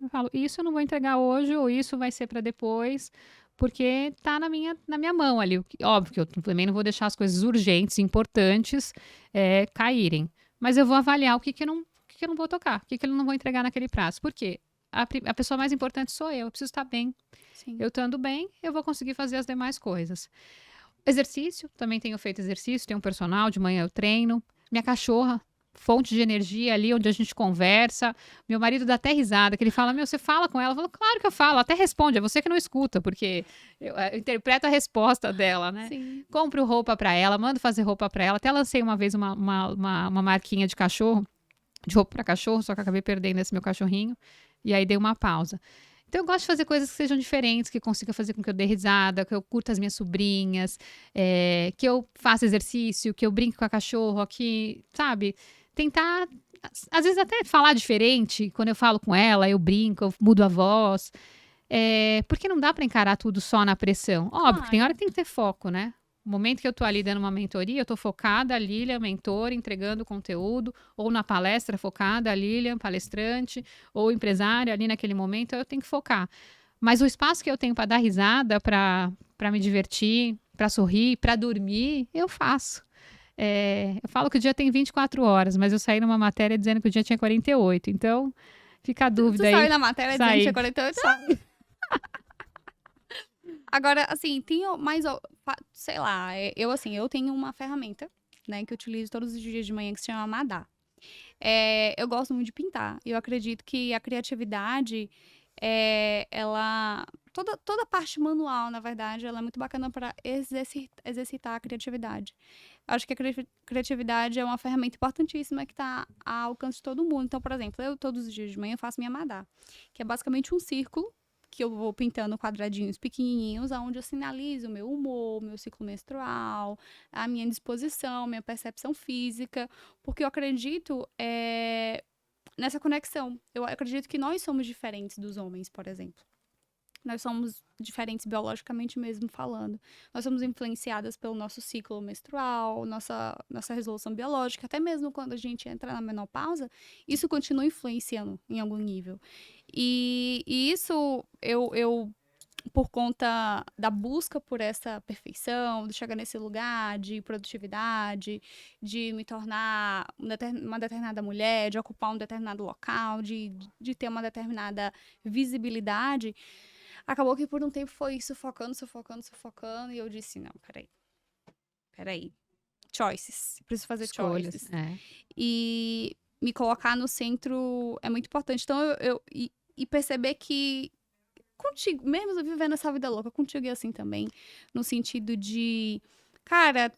Eu falo, isso eu não vou entregar hoje, ou isso vai ser para depois, porque tá na minha mão ali. Óbvio que eu também não vou deixar as coisas urgentes, importantes, caírem. Mas eu vou avaliar o que eu não vou tocar, o que eu não vou entregar naquele prazo. Por quê? A pessoa mais importante sou eu preciso estar bem. Sim. Eu estando bem, eu vou conseguir fazer as demais coisas. Exercício, também tenho feito exercício, tenho um personal, de manhã eu treino. Minha cachorra, fonte de energia ali, onde a gente conversa. Meu marido dá até risada, que ele fala, você fala com ela? Eu falo, claro que eu falo, até responde, é você que não escuta, porque eu interpreto a resposta dela, né? Sim. Compro roupa pra ela, mando fazer roupa pra ela. Até lancei uma vez uma marquinha de cachorro, de roupa pra cachorro, só que acabei perdendo esse meu cachorrinho, e aí dei uma pausa. Então, eu gosto de fazer coisas que sejam diferentes, que consiga fazer com que eu dê risada, que eu curta as minhas sobrinhas, que eu faça exercício, que eu brinque com a cachorra, que, sabe, tentar, às vezes até falar diferente. Quando eu falo com ela, eu brinco, eu mudo a voz. Porque não dá para encarar tudo só na pressão. Óbvio que tem hora que tem que ter foco, né? No momento que eu tô ali dando uma mentoria, eu tô focada, a Lilian, mentora, entregando conteúdo, ou na palestra focada, a Lilian, palestrante, ou empresária ali naquele momento, eu tenho que focar. Mas o espaço que eu tenho para dar risada, para me divertir, para sorrir, para dormir, eu faço. Eu falo que o dia tem 24 horas, mas eu saí numa matéria dizendo que o dia tinha 48. Então, fica a dúvida Tu aí. saiu na matéria dizendo que Saí. tinha 48? Agora, assim, tem mais, sei lá, eu tenho uma ferramenta, né, que eu utilizo todos os dias de manhã que se chama Madá. Eu gosto muito de pintar. Eu acredito que a criatividade, ela... Toda a parte manual, na verdade, ela é muito bacana para exercitar a criatividade. Eu acho que a criatividade é uma ferramenta importantíssima que está ao alcance de todo mundo. Então, por exemplo, eu todos os dias de manhã faço minha Madá, que é basicamente um círculo que eu vou pintando quadradinhos pequenininhos, onde eu sinalizo o meu humor, meu ciclo menstrual, a minha disposição, minha percepção física, porque eu acredito nessa conexão. Eu acredito que nós somos diferentes dos homens, por exemplo. Nós somos diferentes biologicamente mesmo falando. Nós somos influenciadas pelo nosso ciclo menstrual, nossa resolução biológica, até mesmo quando a gente entra na menopausa, isso continua influenciando em algum nível. E isso eu por conta da busca por essa perfeição, de chegar nesse lugar de produtividade, de me tornar uma determinada mulher, de ocupar um determinado local, de ter uma determinada visibilidade, acabou que por um tempo foi sufocando, e eu disse, não, peraí. Choices. Preciso fazer Escolhas. choices. E me colocar no centro é muito importante. Então, e perceber que contigo, mesmo vivendo essa vida louca, contigo é assim também, no sentido de, cara,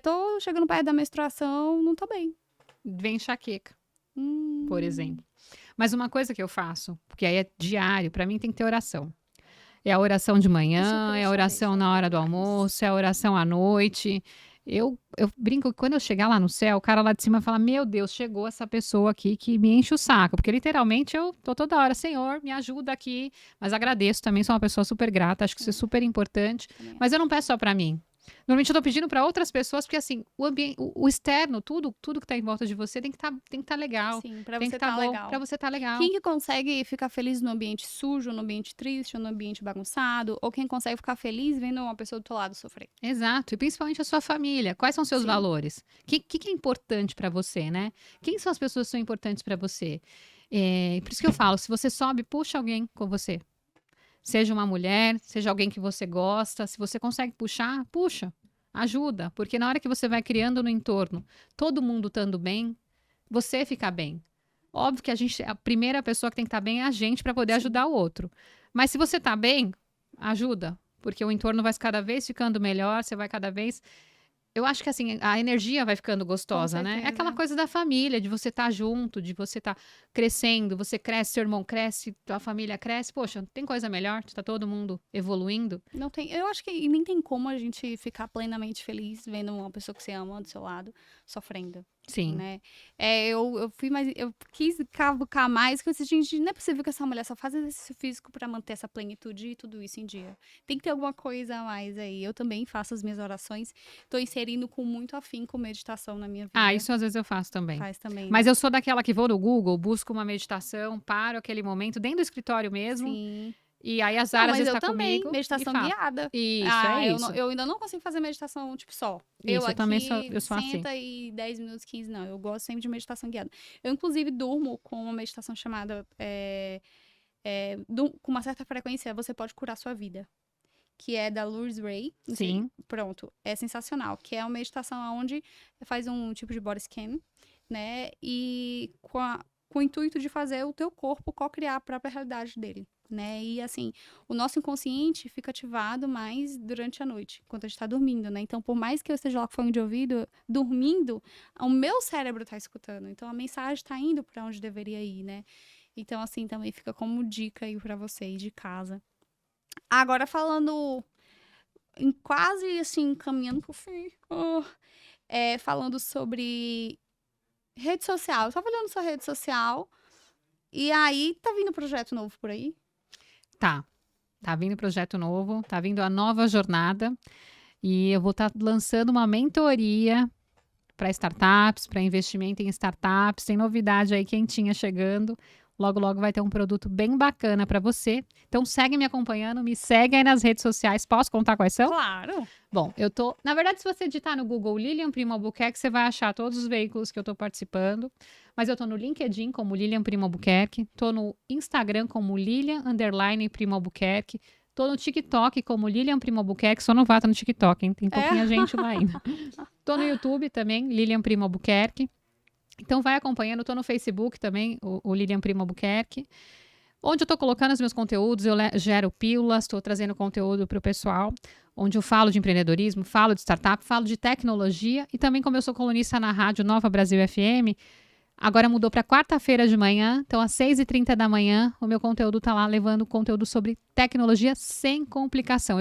tô chegando perto da menstruação, não tô bem. Vem enxaqueca, por exemplo. Mas uma coisa que eu faço, porque aí é diário, para mim tem que ter oração. É a oração de manhã, é a oração na hora do almoço, é a oração à noite. Eu brinco que quando eu chegar lá no céu, o cara lá de cima fala, meu Deus, chegou essa pessoa aqui que me enche o saco. Porque literalmente eu tô toda hora, Senhor, me ajuda aqui. Mas agradeço também, sou uma pessoa super grata, acho que isso é super importante. Mas eu não peço só para mim. Normalmente eu tô pedindo para outras pessoas, porque assim, o ambiente, o externo, tudo que tá em volta de você tem que tá legal. Sim, pra tem você que tá tá bom, legal. pra você tá legal. Quem que consegue ficar feliz no ambiente sujo, no ambiente triste, no ambiente bagunçado? Ou quem consegue ficar feliz vendo uma pessoa do teu lado sofrer? Exato, e principalmente a sua família. Quais são seus Sim. valores? O que é importante para você, né? Quem são as pessoas que são importantes para você? Por isso que eu falo, se você sobe, puxa alguém com você. Seja uma mulher, seja alguém que você gosta. Se você consegue puxar, puxa. Ajuda, porque na hora que você vai criando no entorno, todo mundo estando bem, você fica bem. Óbvio que a primeira pessoa que tem que estar bem é a gente para poder ajudar o outro. Mas se você está bem, ajuda, porque o entorno vai cada vez ficando melhor, você vai cada vez... Eu acho que assim, a energia vai ficando gostosa, né? É aquela coisa da família, de você estar junto, de você estar crescendo, você cresce, seu irmão cresce, tua família cresce. Poxa, tem coisa melhor? Tá todo mundo evoluindo. Não tem, eu acho que nem tem como a gente ficar plenamente feliz vendo uma pessoa que você ama do seu lado sofrendo. Sim. Né? Eu quis cavucar mais, que eu disse, gente, não é possível que essa mulher só faça exercício físico pra manter essa plenitude e tudo isso em dia. Tem que ter alguma coisa a mais aí. Eu também faço as minhas orações, tô inserindo com muito afinco meditação na minha vida. Ah, isso às vezes eu faço também. Faz também. Mas eu sou daquela que vou no Google, busco uma meditação, paro aquele momento, dentro do escritório mesmo. Sim. E aí as áreas mas eu está também, comigo. meditação guiada. Isso. Eu ainda não consigo fazer meditação, tipo, só. Isso, eu também sou senta assim. e 10 minutos, 15, não. Eu gosto sempre de meditação guiada. Eu, inclusive, durmo com uma meditação chamada... com uma certa frequência, você pode curar sua vida. Que é da Louise Hay. Sim. Pronto. É sensacional. Que é uma meditação onde faz um tipo de body scan, né? E com o intuito de fazer o teu corpo co-criar a própria realidade dele. Né? E assim, o nosso inconsciente fica ativado mais durante a noite, enquanto a gente tá dormindo, né? Então, por mais que eu esteja lá com fone de ouvido, dormindo, o meu cérebro tá escutando. Então, a mensagem tá indo para onde deveria ir, né? Então, assim, também fica como dica aí para vocês de casa. Agora, falando em quase, assim, caminhando pro fim, falando sobre rede social. Eu tava olhando sua rede social e aí tá vindo projeto novo por aí? Tá vindo projeto novo, tá vindo a nova jornada e eu vou estar lançando uma mentoria para startups, para investimento em startups, tem novidade aí quentinha chegando, Logo, logo vai ter um produto bem bacana para você. Então segue me acompanhando, me segue aí nas redes sociais. Posso contar quais são? Claro. Bom, na verdade, se você digitar no Google Lilian Primo Albuquerque, você vai achar todos os veículos que eu tô participando. Mas eu tô no LinkedIn como Lilian Primo Albuquerque, tô no Instagram como Lilian_Primo Albuquerque, tô no TikTok como Lilian Primo Albuquerque, sou novata no TikTok, hein? Tem pouquinha gente lá ainda. Tô no YouTube também, Lilian Primo Albuquerque. Então vai acompanhando, tô no Facebook também, o Lilian Primo Albuquerque. Onde eu tô colocando os meus conteúdos, eu gero pílulas, estou trazendo conteúdo para o pessoal, onde eu falo de empreendedorismo, falo de startup, falo de tecnologia e também como eu sou colunista na rádio Nova Brasil FM, agora mudou para quarta-feira de manhã, então às 6h30 da manhã, o meu conteúdo tá lá levando conteúdo sobre tecnologia sem complicação.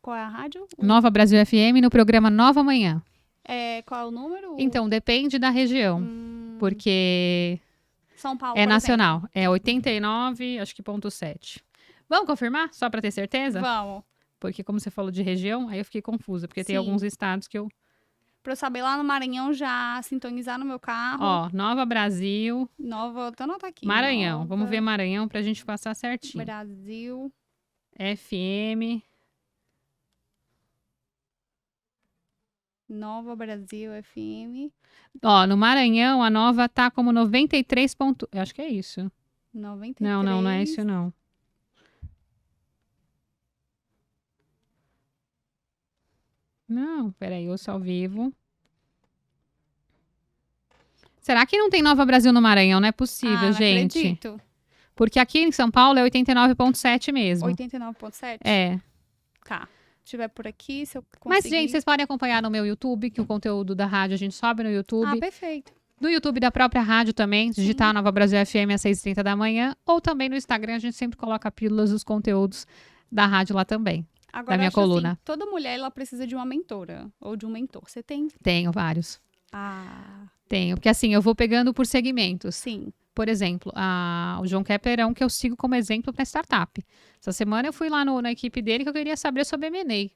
Qual é a rádio? Nova Brasil FM no programa Nova Manhã. Qual é o número? Então, depende da região, porque São Paulo, é por nacional, exemplo. é 89, acho que .7. Vamos confirmar, só para ter certeza? Vamos. Porque como você falou de região, aí eu fiquei confusa, porque tem Sim. alguns estados que eu... Pra eu saber lá no Maranhão já sintonizar no meu carro. Ó, Nova Brasil, Nova, vou anotar aqui. Maranhão. Nova Vamos ver Maranhão pra gente passar certinho. Brasil. FM. Nova Brasil FM. Ó, no Maranhão, a Nova tá como 93 ponto... Eu acho que é isso. 93. Não é isso não. Não, peraí, ouço ao vivo. Será que não tem Nova Brasil no Maranhão? Não é possível, não gente. acredito. Porque aqui em São Paulo é 89.7 mesmo. 89.7? É. Tá. Se tiver por aqui, se eu conseguir... Mas, gente, vocês podem acompanhar no meu YouTube, que o conteúdo da rádio a gente sobe no YouTube. Perfeito. No YouTube da própria rádio também, digitar Nova Brasil FM às 6h30 da manhã. Ou também no Instagram, a gente sempre coloca pílulas dos conteúdos da rádio lá também. Agora, da minha acho coluna. Assim, toda mulher, ela precisa de uma mentora. Ou de um mentor. Você tem? Tenho vários. Tenho. Porque assim, eu vou pegando por segmentos. Sim. Por exemplo, o João Kepler é um que eu sigo como exemplo para startup. Essa semana eu fui lá na equipe dele que eu queria saber sobre M&A.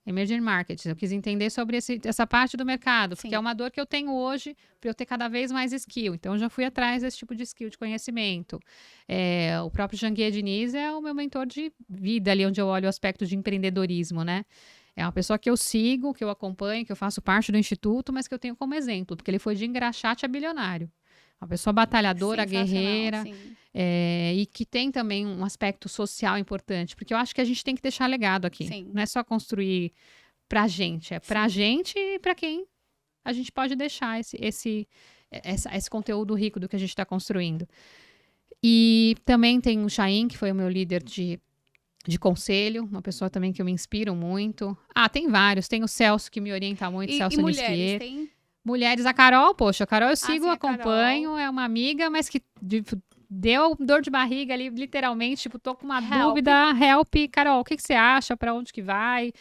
Emerging Markets. Eu quis entender sobre essa parte do mercado, porque é uma dor que eu tenho hoje para eu ter cada vez mais skill. Então, eu já fui atrás desse tipo de skill de conhecimento. O próprio Janguier Diniz é o meu mentor de vida ali, onde eu olho o aspecto de empreendedorismo, né? É uma pessoa que eu sigo, que eu acompanho, que eu faço parte do instituto, mas que eu tenho como exemplo, porque ele foi de engraxate a bilionário. Uma pessoa batalhadora, guerreira, e que tem também um aspecto social importante, porque eu acho que a gente tem que deixar legado aqui. Sim. Não é só construir pra gente, é pra gente e pra quem a gente pode deixar esse conteúdo rico do que a gente está construindo. E também tem o Chaim, que foi o meu líder de conselho, uma pessoa também que eu me inspiro muito. tem vários. Tem o Celso, que me orienta muito, Celso mulheres, tem? Mulheres, a Carol, poxa, a Carol eu sigo, sim, acompanho, é uma amiga, mas que deu dor de barriga ali, literalmente, tipo, tô com uma dúvida, help, Carol, o que você acha, pra onde que vai?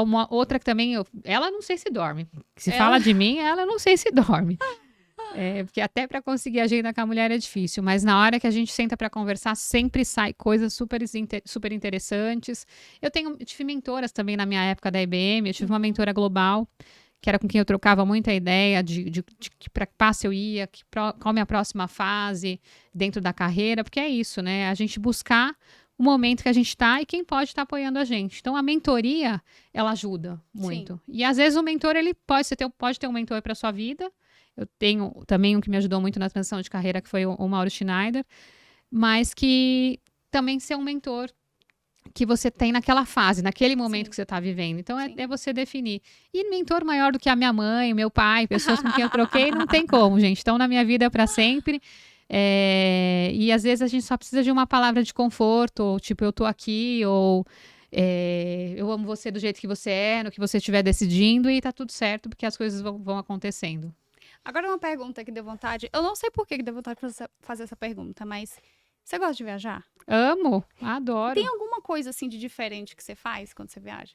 Uma outra que também, ela não sei se dorme, se fala de mim, ela não sei se dorme. Porque até para conseguir agenda com a mulher é difícil, mas na hora que a gente senta para conversar, sempre sai coisas super interessantes. Eu tive mentoras também na minha época da IBM, eu tive uma mentora global, que era com quem eu trocava muita ideia de que para que passo eu ia, qual a minha próxima fase dentro da carreira, porque é isso, né? A gente buscar o momento que a gente está e quem pode estar apoiando a gente. Então, a mentoria, ela ajuda muito. Sim. E, às vezes, o mentor, ele pode ter um mentor para sua vida. Eu tenho também um que me ajudou muito na transição de carreira, que foi o Mauro Schneider, mas que também ser um mentor que você tem naquela fase, naquele momento que você está vivendo. Então, é você definir. E mentor maior do que a minha mãe, meu pai, pessoas com quem eu troquei, não tem como, gente. Estão na minha vida para sempre. E, às vezes, a gente só precisa de uma palavra de conforto, ou tipo, eu tô aqui, ou eu amo você do jeito que você é, no que você estiver decidindo, e tá tudo certo, porque as coisas vão acontecendo. Agora, uma pergunta que deu vontade. Eu não sei por que deu vontade de fazer essa pergunta, mas... Você gosta de viajar? Amo, adoro. Tem alguma coisa assim de diferente que você faz quando você viaja?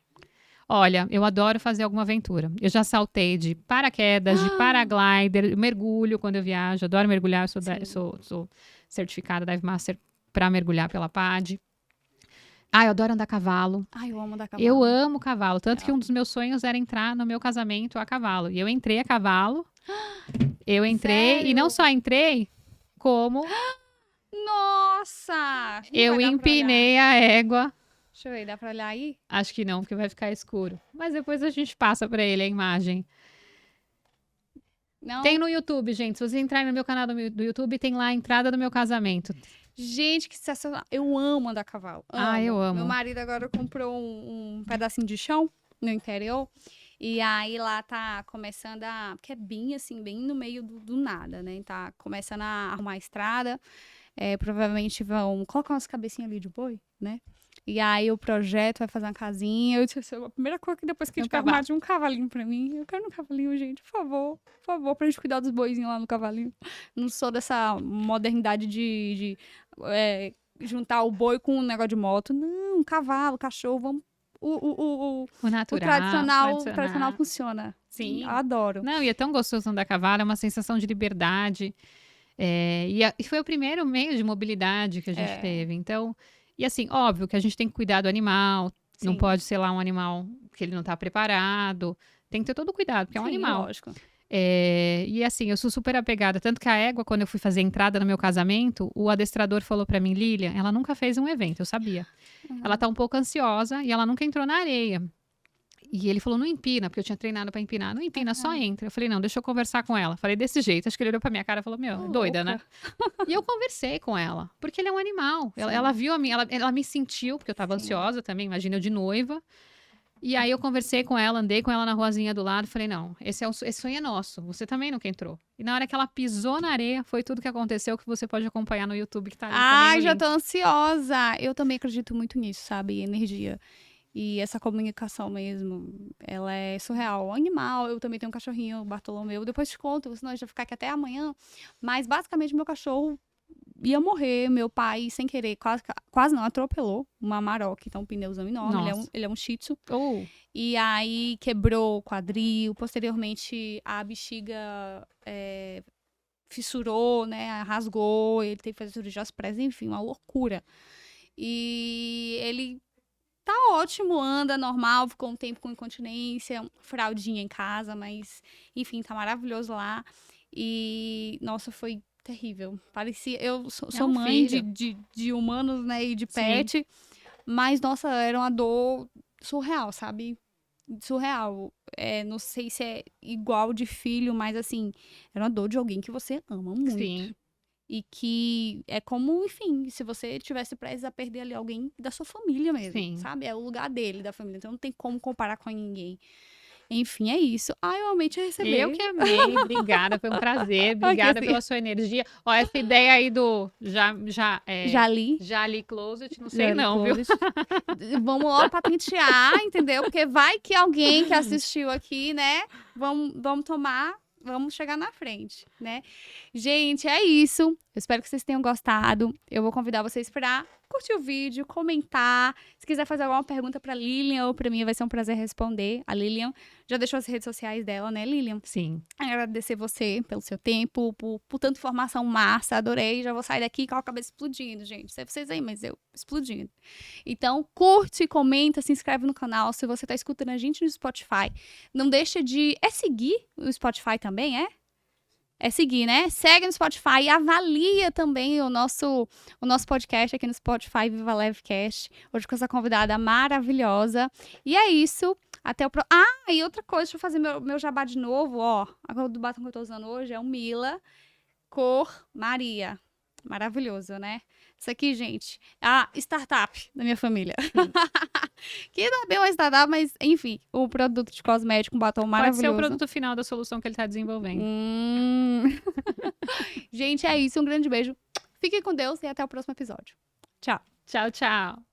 Olha, eu adoro fazer alguma aventura. Eu já saltei de paraquedas, de paraglider, mergulho quando eu viajo. Adoro mergulhar, eu sou certificada Dive Master para mergulhar pela PAD. Eu adoro andar a cavalo. Eu amo andar a cavalo. Eu amo cavalo, tanto que um dos meus sonhos era entrar no meu casamento a cavalo. E eu entrei a cavalo. Eu entrei, Sério? e não só entrei... como Nossa! Não eu vai dar pra olhar. empinei a égua. Deixa eu ver, dá pra olhar aí? Acho que não, porque vai ficar escuro. Mas depois a gente passa pra ele a imagem. Não? Tem no YouTube, gente. Se você entrar no meu canal do YouTube, tem lá a entrada do meu casamento. Gente, que sensacional. Eu amo andar a cavalo. Ah, eu amo. Meu marido agora comprou um pedacinho de chão no interior. E aí lá tá começando a... Porque é bem assim, bem no meio do nada, né? Tá começando a arrumar a estrada. Provavelmente vão colocar umas cabecinhas ali de boi, né? E aí o projeto vai fazer uma casinha. Eu disse, a primeira coisa que depois que a gente vai arrumar de um cavalinho pra mim. Eu quero um cavalinho, gente, por favor, pra gente cuidar dos boizinhos lá no cavalinho. Não sou dessa modernidade de juntar o boi com um negócio de moto. Não, cavalo, cachorro, vamos. O natural. tradicional funciona. Sim. Eu adoro. Não, e é tão gostoso andar a cavalo, é uma sensação de liberdade. E foi o primeiro meio de mobilidade que a gente teve. Então, e assim, óbvio que a gente tem que cuidar do animal. Sim. Não pode ser lá um animal que ele não está preparado. Tem que ter todo o cuidado, porque é um animal. Lógico. E assim, eu sou super apegada. Tanto que a égua, quando eu fui fazer a entrada no meu casamento, o adestrador falou pra mim, Lilian, ela nunca fez um evento, eu sabia. Ela tá um pouco ansiosa e ela nunca entrou na areia. E ele falou, não empina, porque eu tinha treinado pra empinar. Não empina, só entra. Eu falei, não, deixa eu conversar com ela. Falei desse jeito. Acho que ele olhou pra minha cara e falou, meu, é doida, né? E eu conversei com ela, porque ele é um animal. Ela viu a mim, ela me sentiu, porque eu tava ansiosa também, imagina eu de noiva. E aí eu conversei com ela, andei com ela na ruazinha do lado, falei, não, esse sonho é nosso, você também nunca entrou. E na hora que ela pisou na areia, foi tudo que aconteceu, que você pode acompanhar no YouTube, que tá ali também no já link. tô ansiosa. Eu também acredito muito nisso, sabe? Energia. E essa comunicação mesmo, ela é surreal. O animal, eu também tenho um cachorrinho, o Bartolomeu. Depois te conto, senão a gente vai ficar aqui até amanhã. Mas, basicamente, meu cachorro ia morrer. Meu pai, sem querer, quase não, atropelou uma Amarok, então um pneuzão enorme. Ele é um Shih Tzu. E aí, quebrou o quadril. Posteriormente, a bexiga fissurou, né? Rasgou. Ele teve que fazer cirurgia às pressas. Enfim, uma loucura. E ele... tá ótimo, anda normal, ficou um tempo com incontinência, fraldinha em casa, mas, enfim, tá maravilhoso lá. E, nossa, foi terrível. Parecia... Eu sou mãe de humanos, né, e de pet, mas, nossa, era uma dor surreal, sabe? Surreal. Não sei se é igual de filho, mas, assim, era uma dor de alguém que você ama muito. Sim. E que é como, enfim, se você tivesse prestes a perder ali alguém da sua família mesmo, sabe? É o lugar dele, da família. Então não tem como comparar com ninguém. Enfim, é isso. Eu realmente recebi. Eu que amei, obrigada, foi um prazer. Obrigada pela sua energia. Ó, essa ideia aí do Jali Closet, não sei não, viu? Vamos logo patentear, entendeu? Porque vai que alguém que assistiu aqui, né? Vamos tomar... Vamos chegar na frente, né? Gente, é isso. Eu espero que vocês tenham gostado. Eu vou convidar vocês para curtir o vídeo, comentar. Se quiser fazer alguma pergunta para Lilian ou para mim, vai ser um prazer responder. A Lilian já deixou as redes sociais dela, né, Lilian? Sim. Agradecer você pelo seu tempo, por tanta informação massa. Adorei. Já vou sair daqui com a cabeça explodindo, gente. Não sei vocês aí, mas eu explodindo. Então, curte, comenta, se inscreve no canal. Se você tá escutando a gente no Spotify, não deixa de... seguir o Spotify também, É seguir, né? Segue no Spotify e avalia também o nosso podcast aqui no Spotify, Viva Levecast. Hoje com essa convidada maravilhosa. E é isso. Até o próximo. E outra coisa, deixa eu fazer meu jabá de novo, ó. A cor do batom que eu tô usando hoje é um Mila, cor Maria. Maravilhoso, né? Isso aqui, gente, é a startup da minha família. Que não é bem uma startup, mas, enfim, o produto de cosmético, um batom maravilhoso. Pode ser o produto final da solução que ele tá desenvolvendo. Gente, é isso. Um grande beijo. Fiquem com Deus e até o próximo episódio. Tchau. Tchau, tchau.